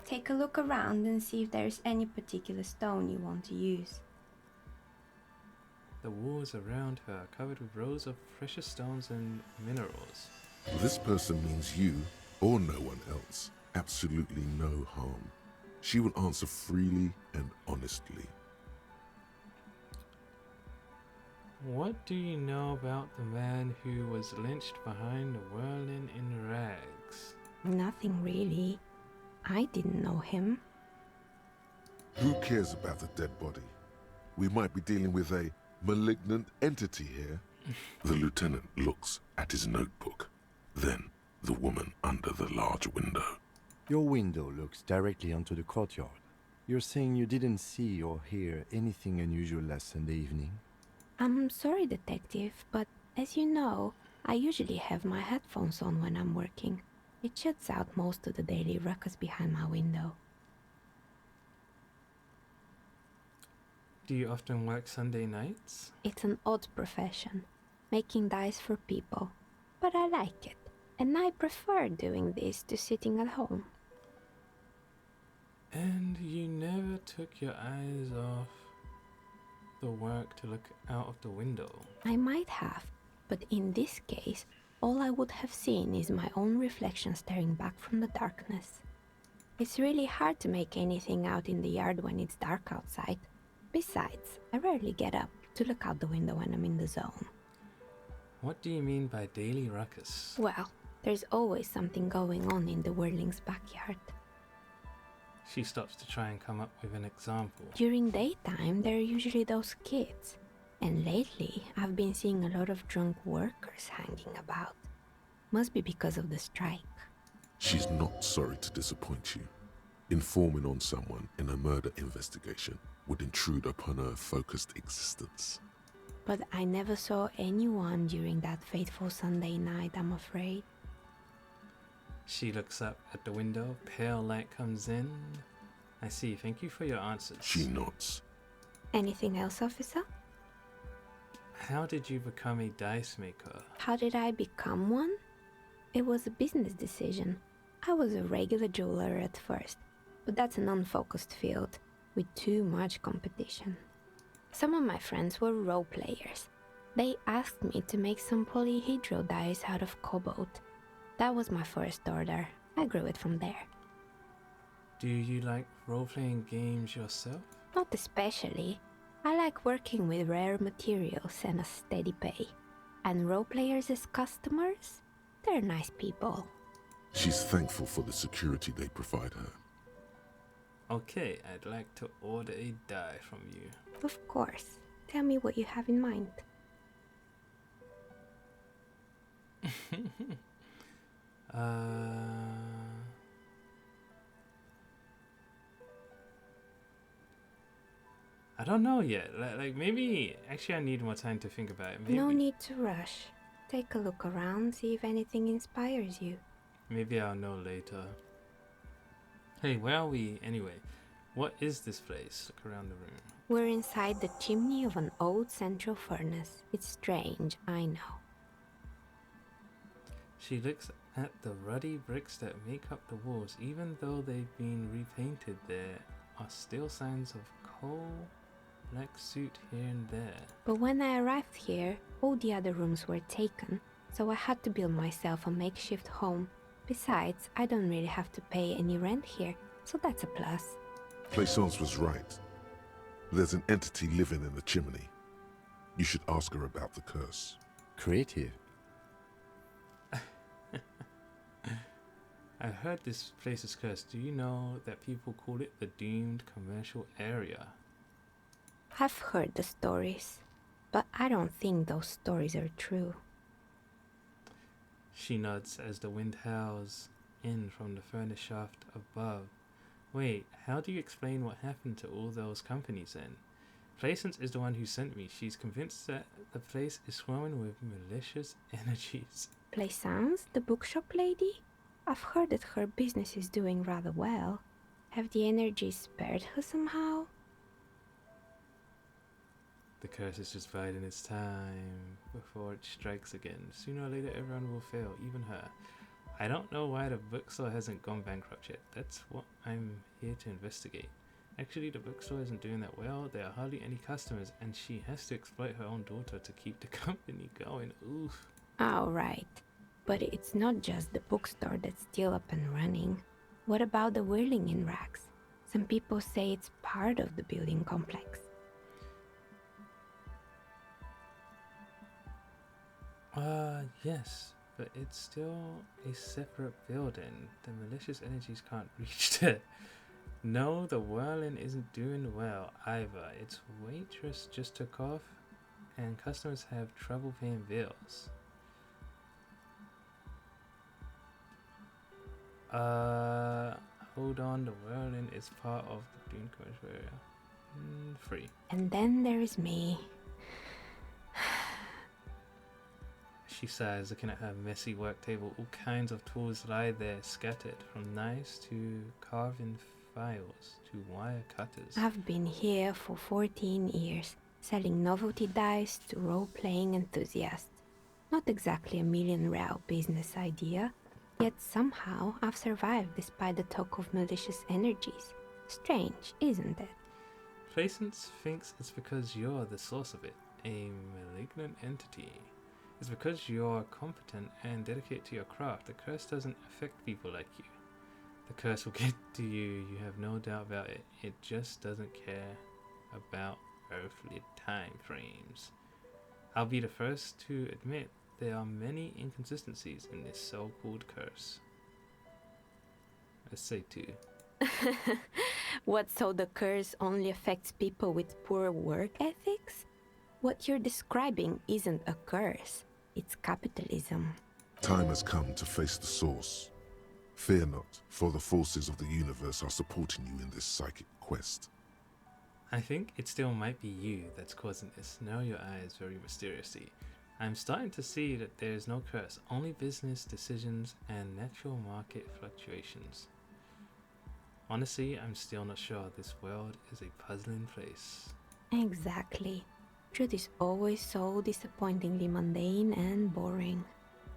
Take a look around and see if there is any particular stone you want to use. The walls around her are covered with rows of precious stones and minerals. This person means you, or no one else. Absolutely no harm. She will answer freely and honestly. What do you know about the man who was lynched behind the whirling in rags? Nothing really. I didn't know him. Who cares about the dead body? We might be dealing with a malignant entity here. The lieutenant looks at his notebook. Then the woman under the large window. Your window looks directly onto the courtyard. You're saying you didn't see or hear anything unusual last Sunday evening? I'm sorry, detective, but as you know, I usually have my headphones on when I'm working. It shuts out most of the daily ruckus behind my window. Do you often work Sunday nights? It's an odd profession, making dice for people. But I like it, and I prefer doing this to sitting at home. And you never took your eyes off the work to look out of the window. I might have, but in this case, all I would have seen is my own reflection staring back from the darkness. It's really hard to make anything out in the yard when it's dark outside. Besides, I rarely get up to look out the window when I'm in the zone. What do you mean by daily ruckus? Well, there's always something going on in the Whirling's backyard. She stops to try and come up with an example. During daytime, there are usually those kids. And lately, I've been seeing a lot of drunk workers hanging about. Must be because of the strike. She's not sorry to disappoint you. Informing on someone in a murder investigation would intrude upon her focused existence. But I never saw anyone during that fateful Sunday night, I'm afraid. She looks up at the window, pale light comes in. I see, thank you for your answers. She nods. Anything else, officer? How did you become a dice maker? How did I become one? It was a business decision. I was a regular jeweler at first, but that's an unfocused field with too much competition. Some of my friends were role players. They asked me to make some polyhedral dice out of cobalt. That was my first order. I grew it from there. Do you like role-playing games yourself? Not especially. I like working with rare materials and a steady pay. And role players as customers? They're nice people. She's thankful for the security they provide her. Okay, I'd like to order a die from you. Of course. Tell me what you have in mind. I don't know yet. Like maybe, actually I need more time to think about it. Maybe, No need to rush. Take a look around, see if anything inspires you. maybe I'll know later. Hey, where are we anyway? What is this place? Look around the room. We're inside the chimney of an old central furnace. It's strange, I know. She looks at the ruddy bricks that make up the walls. Even though they've been repainted, there are still signs of coal, black soot here and there. But when I arrived here, all the other rooms were taken, so I had to build myself a makeshift home. Besides, I don't really have to pay any rent here, so that's a plus. Plaisance was right. There's an entity living in the chimney. You should ask her about the curse. Creative. I heard this place is cursed. Do you know that people call it the doomed commercial area? I've heard the stories, but I don't think those stories are true. She nods as the wind howls in from the furnace shaft above. Wait, how do you explain what happened to all those companies then? Plaisance is the one who sent me. She's convinced that the place is swarming with malicious energies. Plaisance, the bookshop lady? I've heard that her business is doing rather well. Have the energies spared her somehow? The curse is just biding its time before it strikes again. Sooner or later everyone will fail, even her. I don't know why the bookstore hasn't gone bankrupt yet. That's what I'm here to investigate. Actually, the bookstore isn't doing that well. There are hardly any customers, and she has to exploit her own daughter to keep the company going. Oof. Oh, right. But it's not just the bookstore that's still up and running. What about the whirling in rags? Some people say it's part of the building complex. Yes, but it's still a separate building. The malicious energies can't reach there. No, the whirling isn't doing well either. Its waitress just took off, and customers have trouble paying bills. Hold on, the whirling is part of the Dune commercial area. Free. And then there is me. She sighs, looking at her messy work table. All kinds of tools lie there, scattered, from knives to carving files to wire cutters. I've been here for 14 years, selling novelty dice to role-playing enthusiasts. Not exactly a million-real business idea, yet somehow I've survived despite the talk of malicious energies. Strange, isn't it? Placence thinks it's because you're the source of it, a malignant entity. It's because you're competent and dedicated to your craft. The curse doesn't affect people like you. The curse will get to you, you have no doubt about it. It just doesn't care about earthly time frames. I'll be the first to admit there are many inconsistencies in this so-called curse. Let's say two. What, so the curse only affects people with poor work ethics? What you're describing isn't a curse, it's capitalism. Time has come to face the source. Fear not, for the forces of the universe are supporting you in this psychic quest. I think it still might be you that's causing this. Narrow your eyes very mysteriously. I'm starting to see that there is no curse, only business decisions and natural market fluctuations. Honestly, I'm still not sure. This world is a puzzling place. Exactly. Truth is always so disappointingly mundane and boring.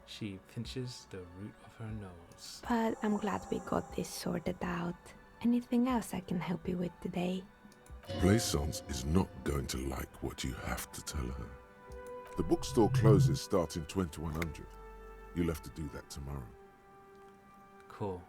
She pinches the root of her nose. But I'm glad we got this sorted out. Anything else I can help you with today? Plaisance is not going to like what you have to tell her. The bookstore closes starting 2100. You'll have to do that tomorrow. Cool.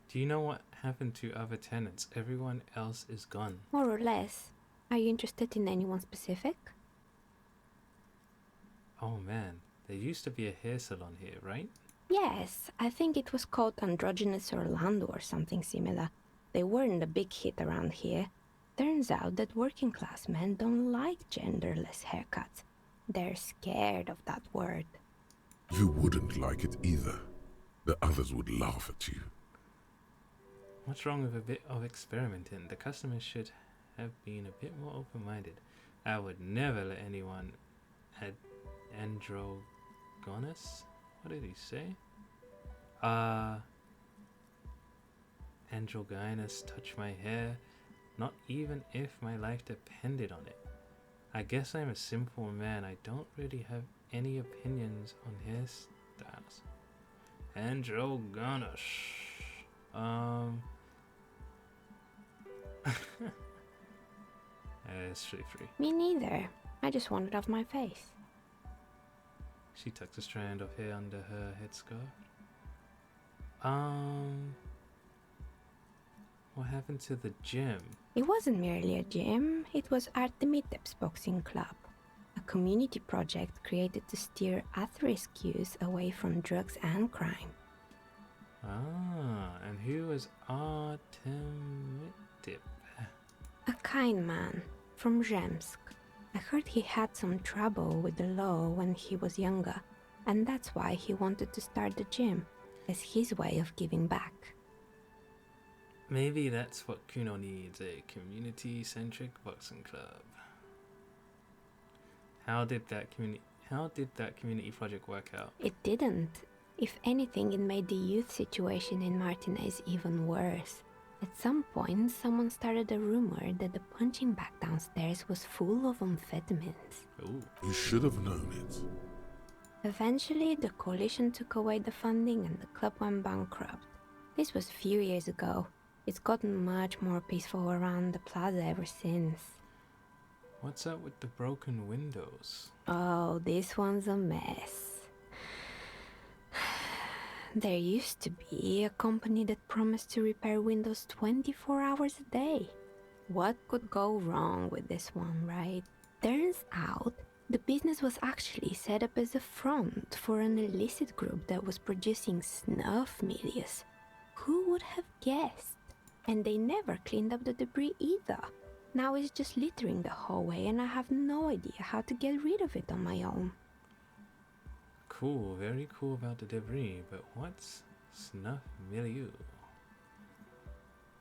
Do you know what happened to other tenants? Everyone else is gone. More or less. Are you interested in anyone specific? Oh man, there used to be a hair salon here, right? Yes, I think it was called Androgynous Orlando or something similar. They weren't a big hit around here. Turns out that working class men don't like genderless haircuts. They're scared of that word. You wouldn't like it either. The others would laugh at you. What's wrong with a bit of experimenting? The customers should have been a bit more open-minded. I would never let anyone at androgynous? What did he say? Androgynous touch my hair, not even if my life depended on it. I guess I'm a simple man. I don't really have any opinions on hairstyles. Androgynous. It's free. Me neither. I just want it off my face. She tucks a strand of hair under her headscarf. What happened to the gym? It wasn't merely a gym, it was Artemitep's boxing club. A community project created to steer at-risk youth away from drugs and crime. Ah, and who was Artemitip? A kind man from Zemsk. I heard he had some trouble with the law when he was younger, and that's why he wanted to start the gym, as his way of giving back. Maybe that's what Kuno needs, a community-centric boxing club. How did that community project work out? It didn't. If anything, it made the youth situation in Martinez even worse. At some point, someone started a rumor that the punching bag downstairs was full of amphetamines. Ooh. You should have known it. Eventually, the coalition took away the funding and the club went bankrupt. This was a few years ago. It's gotten much more peaceful around the plaza ever since. What's up with the broken windows? Oh, this one's a mess. There used to be a company that promised to repair windows 24 hours a day. What could go wrong with this one, right? Turns out, the business was actually set up as a front for an illicit group that was producing snuff milias. Who would have guessed? And they never cleaned up the debris either. Now it's just littering the hallway and I have no idea how to get rid of it on my own. Cool, very cool about the debris, but what's snuff milieu?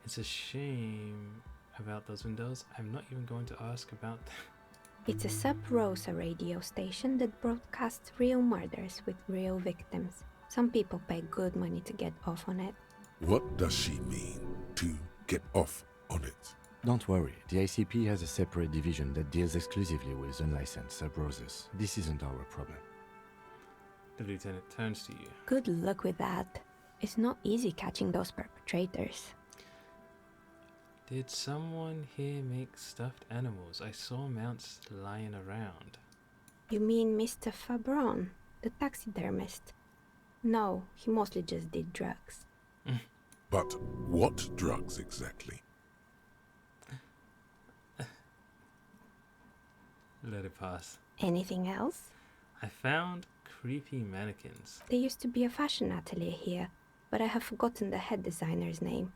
It's a shame about those windows. I'm not even going to ask about It's a Sub Rosa radio station that broadcasts real murders with real victims. Some people pay good money to get off on it. What does she mean, to get off on it? Don't worry, the ACP has a separate division that deals exclusively with unlicensed sub-roses. This isn't our problem. The lieutenant turns to you. Good luck with that. It's not easy catching those perpetrators. Did someone here make stuffed animals? I saw mounts lying around. You mean Mr. Fabron, the taxidermist? No, he mostly just did drugs. But what drugs exactly? Let it pass. Anything else? I found creepy mannequins. There used to be a fashion atelier here, but I have forgotten the head designer's name.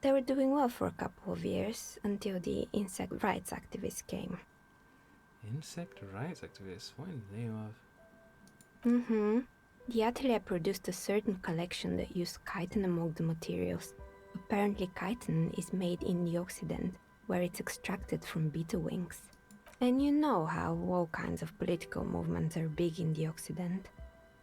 They were doing well for a couple of years, until the insect rights activists came. Insect rights activists? What in the name of? Mm-hmm. The atelier produced a certain collection that used chitin among the materials. Apparently chitin is made in the Occident, where it's extracted from beetle wings. And you know how all kinds of political movements are big in the Occident.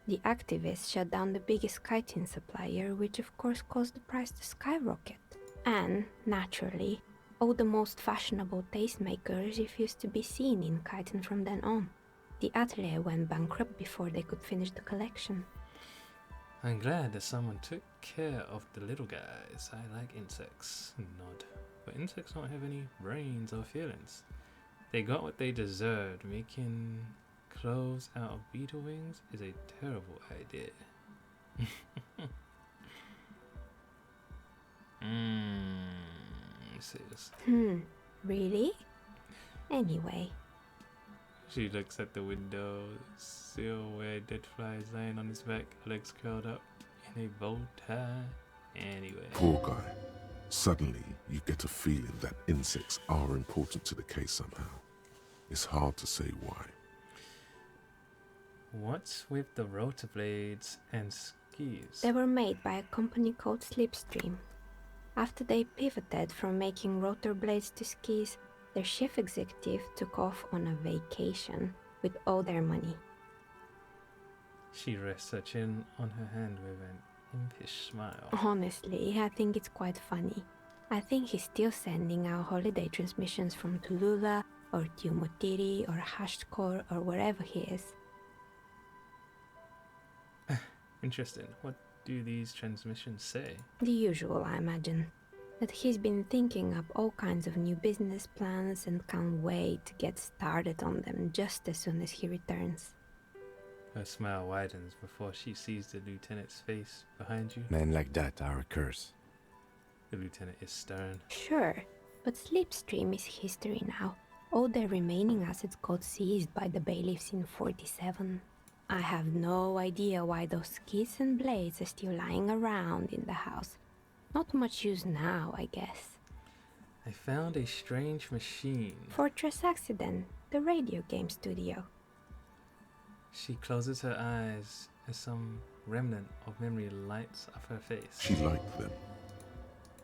The activists shut down the biggest chitin supplier, which of course caused the price to skyrocket. And, naturally, all the most fashionable tastemakers refused to be seen in chitin from then on. The atelier went bankrupt before they could finish the collection. I'm glad that someone took care of the little guys. I like insects. Nod. But insects don't have any brains or feelings. They got what they deserved. Making clothes out of beetle wings is a terrible idea. Sis. Really? Anyway. She looks at the window sill where a dead fly is lying on his back, legs curled up in a bow tie. Anyway. Poor guy. Suddenly, you get a feeling that insects are important to the case somehow. It's hard to say why. What's with the rotor blades and skis? They were made by a company called Slipstream. After they pivoted from making rotor blades to skis, their chief executive took off on a vacation with all their money. She rests her chin on her hand with an impish smile. Honestly, I think it's quite funny. I think he's still sending out holiday transmissions from Tulula or Tiumotiri or Hashtkor or wherever he is. Interesting. What do these transmissions say? The usual, I imagine. That he's been thinking up all kinds of new business plans and can't wait to get started on them just as soon as he returns. Her smile widens before she sees the lieutenant's face behind you. Men like that are a curse. The lieutenant is stern. Sure, but Slipstream is history now. All their remaining assets got seized by the bailiffs in 47. I have no idea why those skis and blades are still lying around in the house. Not much use now, I guess. I found a strange machine. Fortress Accident, the radio game studio. She closes her eyes as some remnant of memory lights up her face. She liked them.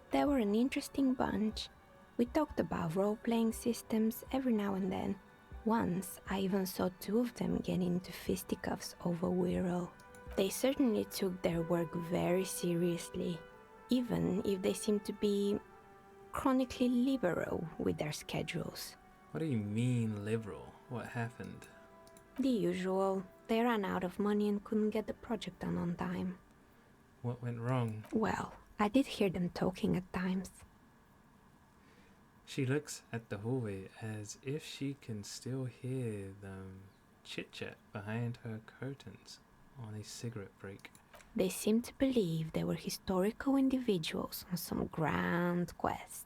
They were an interesting bunch. We talked about role-playing systems every now and then. Once, I even saw two of them get into fisticuffs over Wirral. They certainly took their work very seriously, even if they seemed to be chronically liberal with their schedules. What do you mean liberal? What happened? The usual. They ran out of money and couldn't get the project done on time. What went wrong? Well, I did hear them talking at times. She looks at the hallway as if she can still hear them chit-chat behind her curtains on a cigarette break. They seemed to believe they were historical individuals on some grand quest.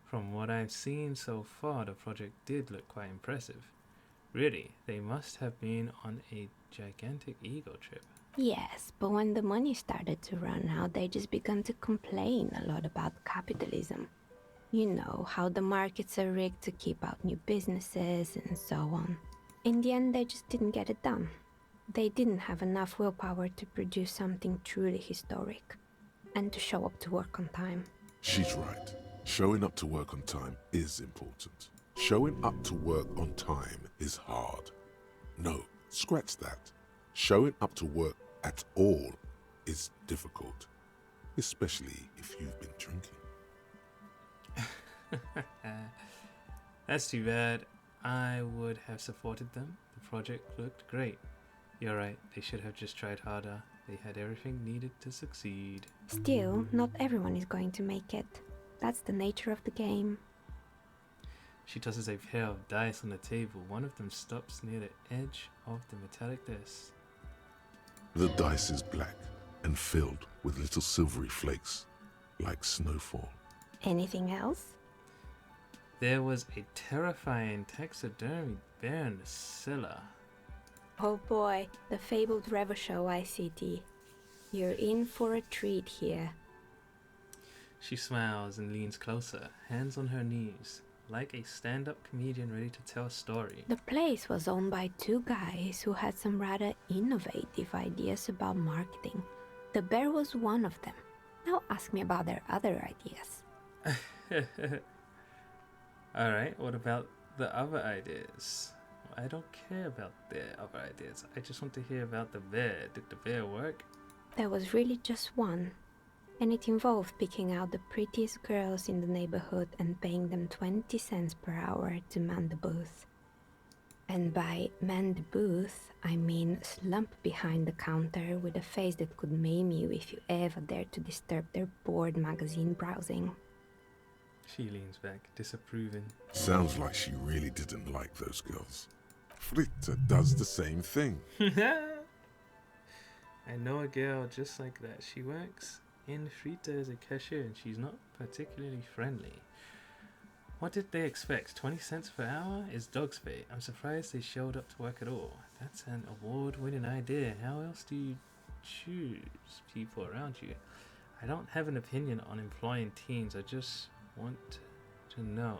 From what I've seen so far, the project did look quite impressive. Really, they must have been on a gigantic ego trip. Yes, but when the money started to run out, they just began to complain a lot about capitalism. You know, how the markets are rigged to keep out new businesses and so on. In the end, they just didn't get it done. They didn't have enough willpower to produce something truly historic, and to show up to work on time. She's right. Showing up to work on time is important. Showing up to work on time is hard. No, scratch that. Showing up to work at all is difficult, especially if you've been drinking. That's too bad. I would have supported them. The project looked great. You're right, they should have just tried harder. They had everything needed to succeed. Still, not everyone is going to make it. That's the nature of the game. She tosses a pair of dice on the table. One of them stops near the edge of the metallic disc. The dice is black and filled with little silvery flakes, like snowfall. Anything else? There was a terrifying taxidermy bear in the cellar. Oh boy, the fabled Revachol ICT. You're in for a treat here. She smiles and leans closer, hands on her knees, like a stand-up comedian ready to tell a story. The place was owned by two guys who had some rather innovative ideas about marketing. The bear was one of them. Now ask me about their other ideas. Alright, what about the other ideas? I don't care about their other ideas. I just want to hear about the bear. Did the bear work? There was really just one. And it involved picking out the prettiest girls in the neighborhood and paying them 20 cents per hour to man the booth. And by man the booth, I mean slump behind the counter with a face that could maim you if you ever dared to disturb their bored magazine browsing. She leans back, disapproving. Sounds like she really didn't like those girls. Fritta does the same thing. I know a girl just like that. She works in Frita as a cashier and she's not particularly friendly. What did they expect? 20 cents per hour is dog's pay. I'm surprised they showed up to work at all. That's an award-winning idea. How else do you choose people around you? I don't have an opinion on employing teens. I just want to know.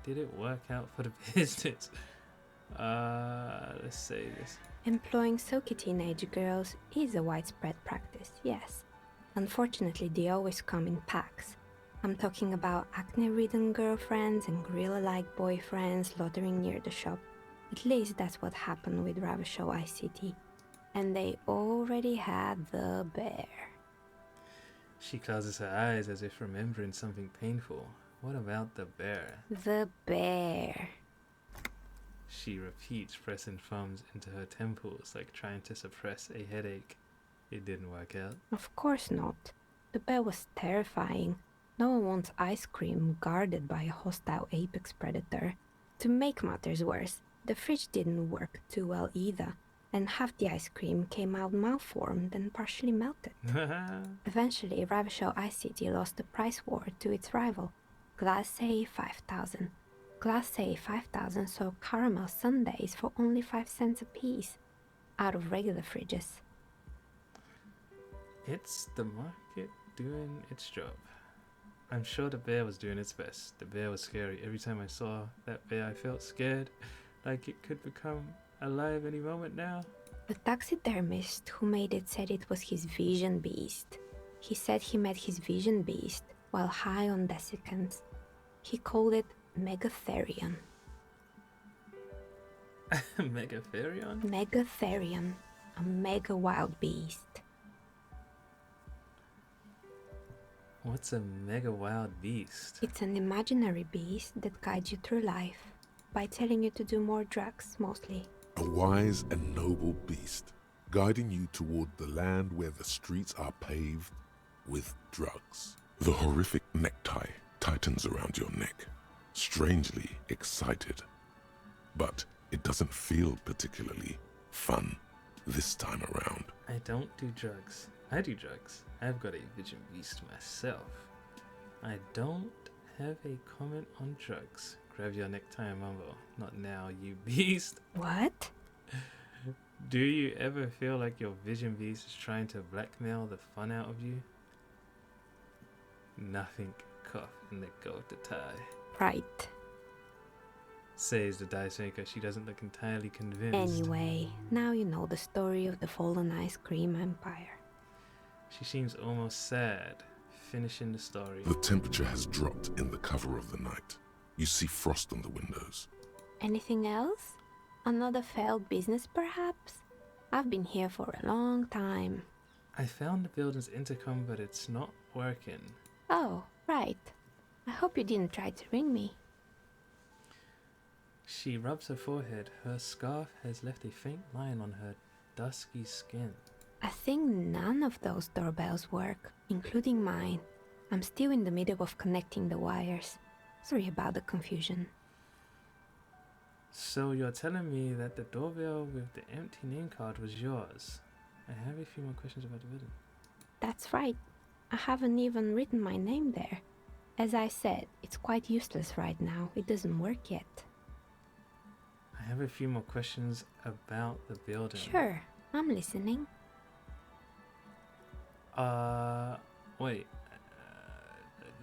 Did it work out for the business? Let's say this. Employing silky teenage girls is a widespread practice, yes. Unfortunately, they always come in packs. I'm talking about acne-ridden girlfriends and gorilla-like boyfriends loitering near the shop. At least that's what happened with Revachol ICT. And they already had the bear. She closes her eyes as if remembering something painful. What about the bear? The bear. She repeats, pressing thumbs into her temples like trying to suppress a headache. It didn't work out. Of course not. The bear was terrifying. No one wants ice cream guarded by a hostile apex predator. To make matters worse, the fridge didn't work too well either, and half the ice cream came out malformed and partially melted. Eventually, Revachol ICT lost the price war to its rival, Glace 5000. Glace 5000 sold caramel sundaes for only 5 cents a piece, out of regular fridges. It's the market doing its job. I'm sure the bear was doing its best. The bear was scary. Every time I saw that bear, I felt scared, like it could become alive any moment now. The taxidermist who made it said it was his vision beast. He said he met his vision beast while high on desiccants. He called it Megatherion. Megatherion? Megatherion, a mega wild beast. What's a mega wild beast? It's an imaginary beast that guides you through life by telling you to do more drugs, mostly. A wise and noble beast, guiding you toward the land where the streets are paved with drugs. The horrific necktie tightens around your neck, strangely excited. But it doesn't feel particularly fun this time around. I don't do drugs. I do drugs. I've got a vision beast myself. I don't have a comment on drugs. Grab your necktie and mumble. Not now, you beast. What? Do you ever feel like your vision beast is trying to blackmail the fun out of you? Nothing. Cough and let go of the tie. Right. Says the dice maker. She doesn't look entirely convinced. Anyway, now you know the story of the fallen ice cream empire. She seems almost sad, finishing the story. The temperature has dropped in the cover of the night. You see frost on the windows. Anything else? Another failed business, perhaps? I've been here for a long time. I found the building's intercom, but it's not working. Oh, right. I hope you didn't try to ring me. She rubs her forehead. Her scarf has left a faint line on her dusky skin. I think none of those doorbells work, including mine. I'm still in the middle of connecting the wires. Sorry about the confusion. So you're telling me that the doorbell with the empty name card was yours? I have a few more questions about the building. That's right. I haven't even written my name there. As I said, it's quite useless right now. It doesn't work yet. I have a few more questions about the building. Sure, I'm listening. Wait.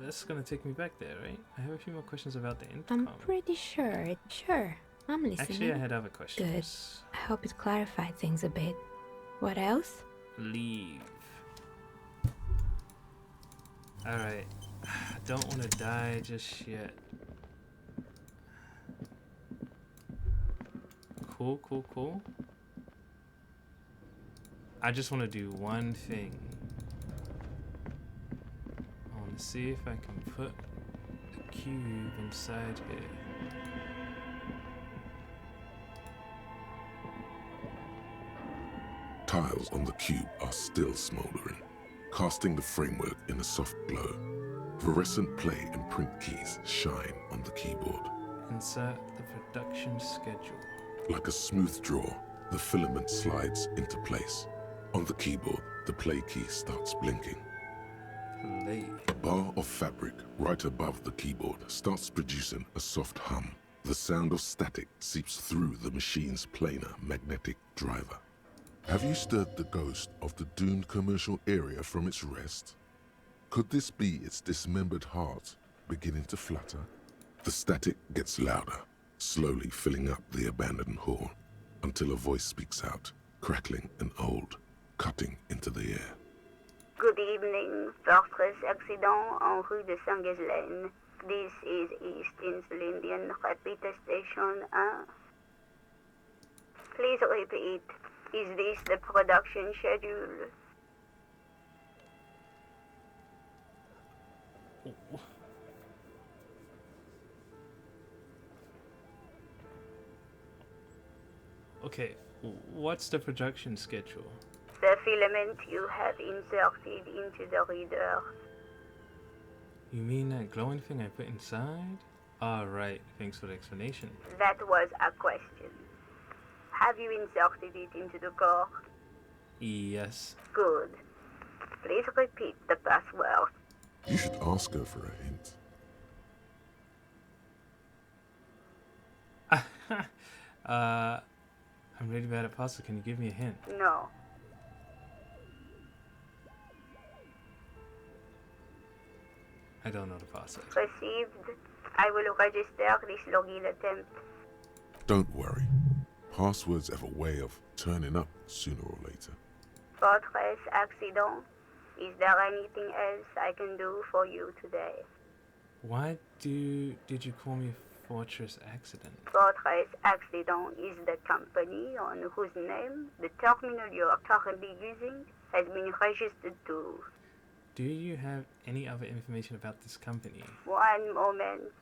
That's gonna take me back there, right? I have a few more questions about the intercom. I'm pretty sure. Sure, I'm listening. Actually, I had other questions. Good. I hope it clarified things a bit. What else? Leave. Alright. I don't want to die just yet. Cool. I just want to do one thing. I want to see if I can put the cube inside here. Tiles on the cube are still smoldering, casting the framework in a soft glow. Fluorescent play and print keys shine on the keyboard. Insert the production schedule. Like a smooth draw, the filament slides into place. On the keyboard, the play key starts blinking. Play. A bar of fabric right above the keyboard starts producing a soft hum. The sound of static seeps through the machine's planar magnetic driver. Have you stirred the ghost of the doomed commercial area from its rest? Could this be its dismembered heart beginning to flutter? The static gets louder, slowly filling up the abandoned hall, until a voice speaks out, crackling and old, cutting into the air. Good evening, Fortress Accident en rue de Saint-Ghislaine. This is East Insulindian Repeater Station 1. Please repeat. Is this the production schedule? Okay, what's the production schedule? The filament you have inserted into the reader. You mean that glowing thing I put inside? Alright, thanks for the explanation. That was a question. Have you inserted it into the core? Yes. Good. Please repeat the password. You should ask her for a hint. I'm really bad at puzzles. Can you give me a hint? No. I don't know the password. Received. I will register this login attempt. Don't worry. Passwords have a way of turning up sooner or later. Fortress Accident. Is there anything else I can do for you today? Why did you call me Fortress Accident? Fortress Accident is the company on whose name the terminal you are currently using has been registered to. Do you have any other information about this company? One moment.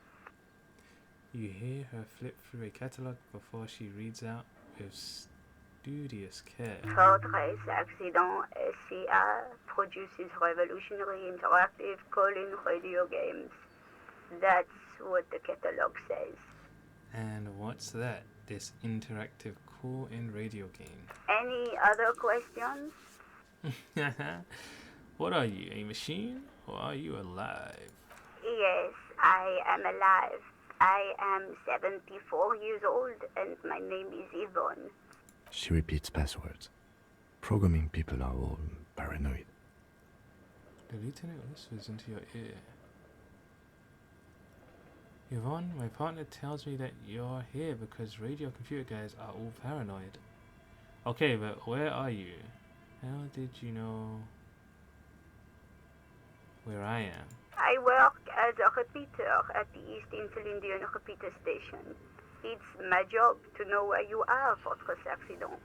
You hear her flip through a catalog before she reads out with studious care. Fortress Accident SCA produces revolutionary interactive call-in radio games. That's what the catalog says. And what's that? This interactive call-in radio game? Any other questions? What are you, a machine? Or are you alive? Yes, I am alive. I am 74 years old and my name is Yvonne. She repeats passwords. Programming people are all paranoid. The lieutenant whispers into your ear. Yvonne, my partner tells me that you're here because radio computer guys are all paranoid. Okay, but where are you? How did you know where I am? I work as a repeater at the East Insulindian Repeater Station. It's my job to know where you are, Fortress Accident.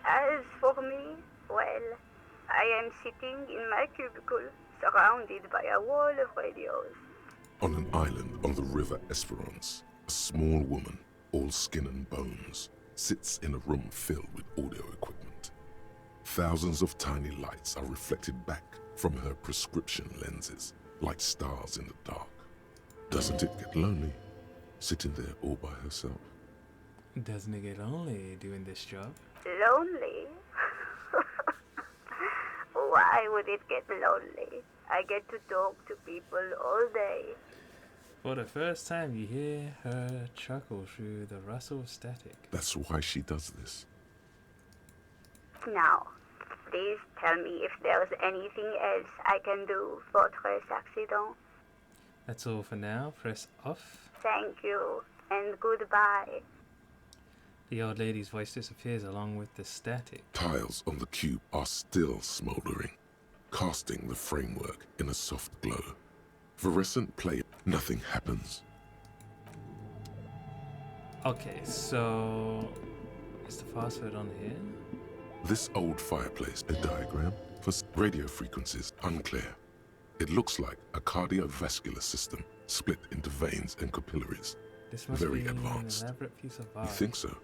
As for me, well, I am sitting in my cubicle, surrounded by a wall of radios. On an island on the river Esperance, a small woman, all skin and bones, sits in a room filled with audio equipment. Thousands of tiny lights are reflected back from her prescription lenses, like stars in the dark. Doesn't it get lonely, sitting there all by herself? Doesn't it get lonely doing this job? Lonely? Why would it get lonely? I get to talk to people all day. For the first time, you hear her chuckle through the rustle of static. That's why she does this. Now, please tell me if there's anything else I can do for Tres Accident. That's all for now. Press off. Thank you, and goodbye. The old lady's voice disappears along with the static. Tiles on the cube are still smoldering, casting the framework in a soft glow. Fluorescent play, nothing happens. Okay, so is the password on here? This old fireplace, a diagram for radio frequencies, unclear. It looks like a cardiovascular system split into veins and capillaries. This must Very be advanced. an elaborate piece of You art. think so?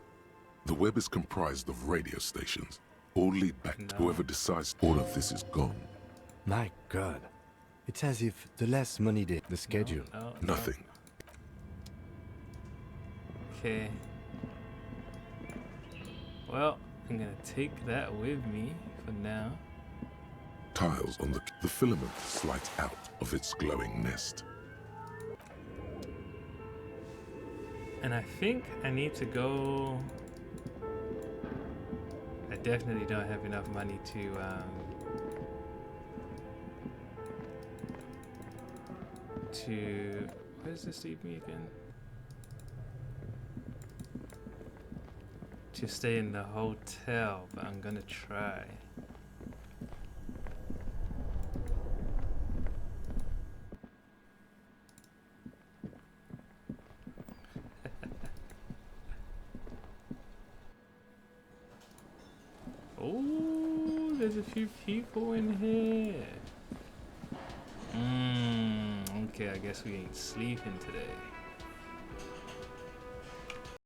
The web is comprised of radio stations, all lead back to No. whoever decides all of this is gone. My god. It's as if the less money they... The schedule. No. Nothing. Okay. Well, I'm gonna take that with me for now. Tiles on the filament slides out of its glowing nest. And I think I need to go. I definitely don't have enough money to where does this leave me again? To stay in the hotel, but I'm gonna try. Oh, there's a few people in here. Okay, I guess we ain't sleeping today.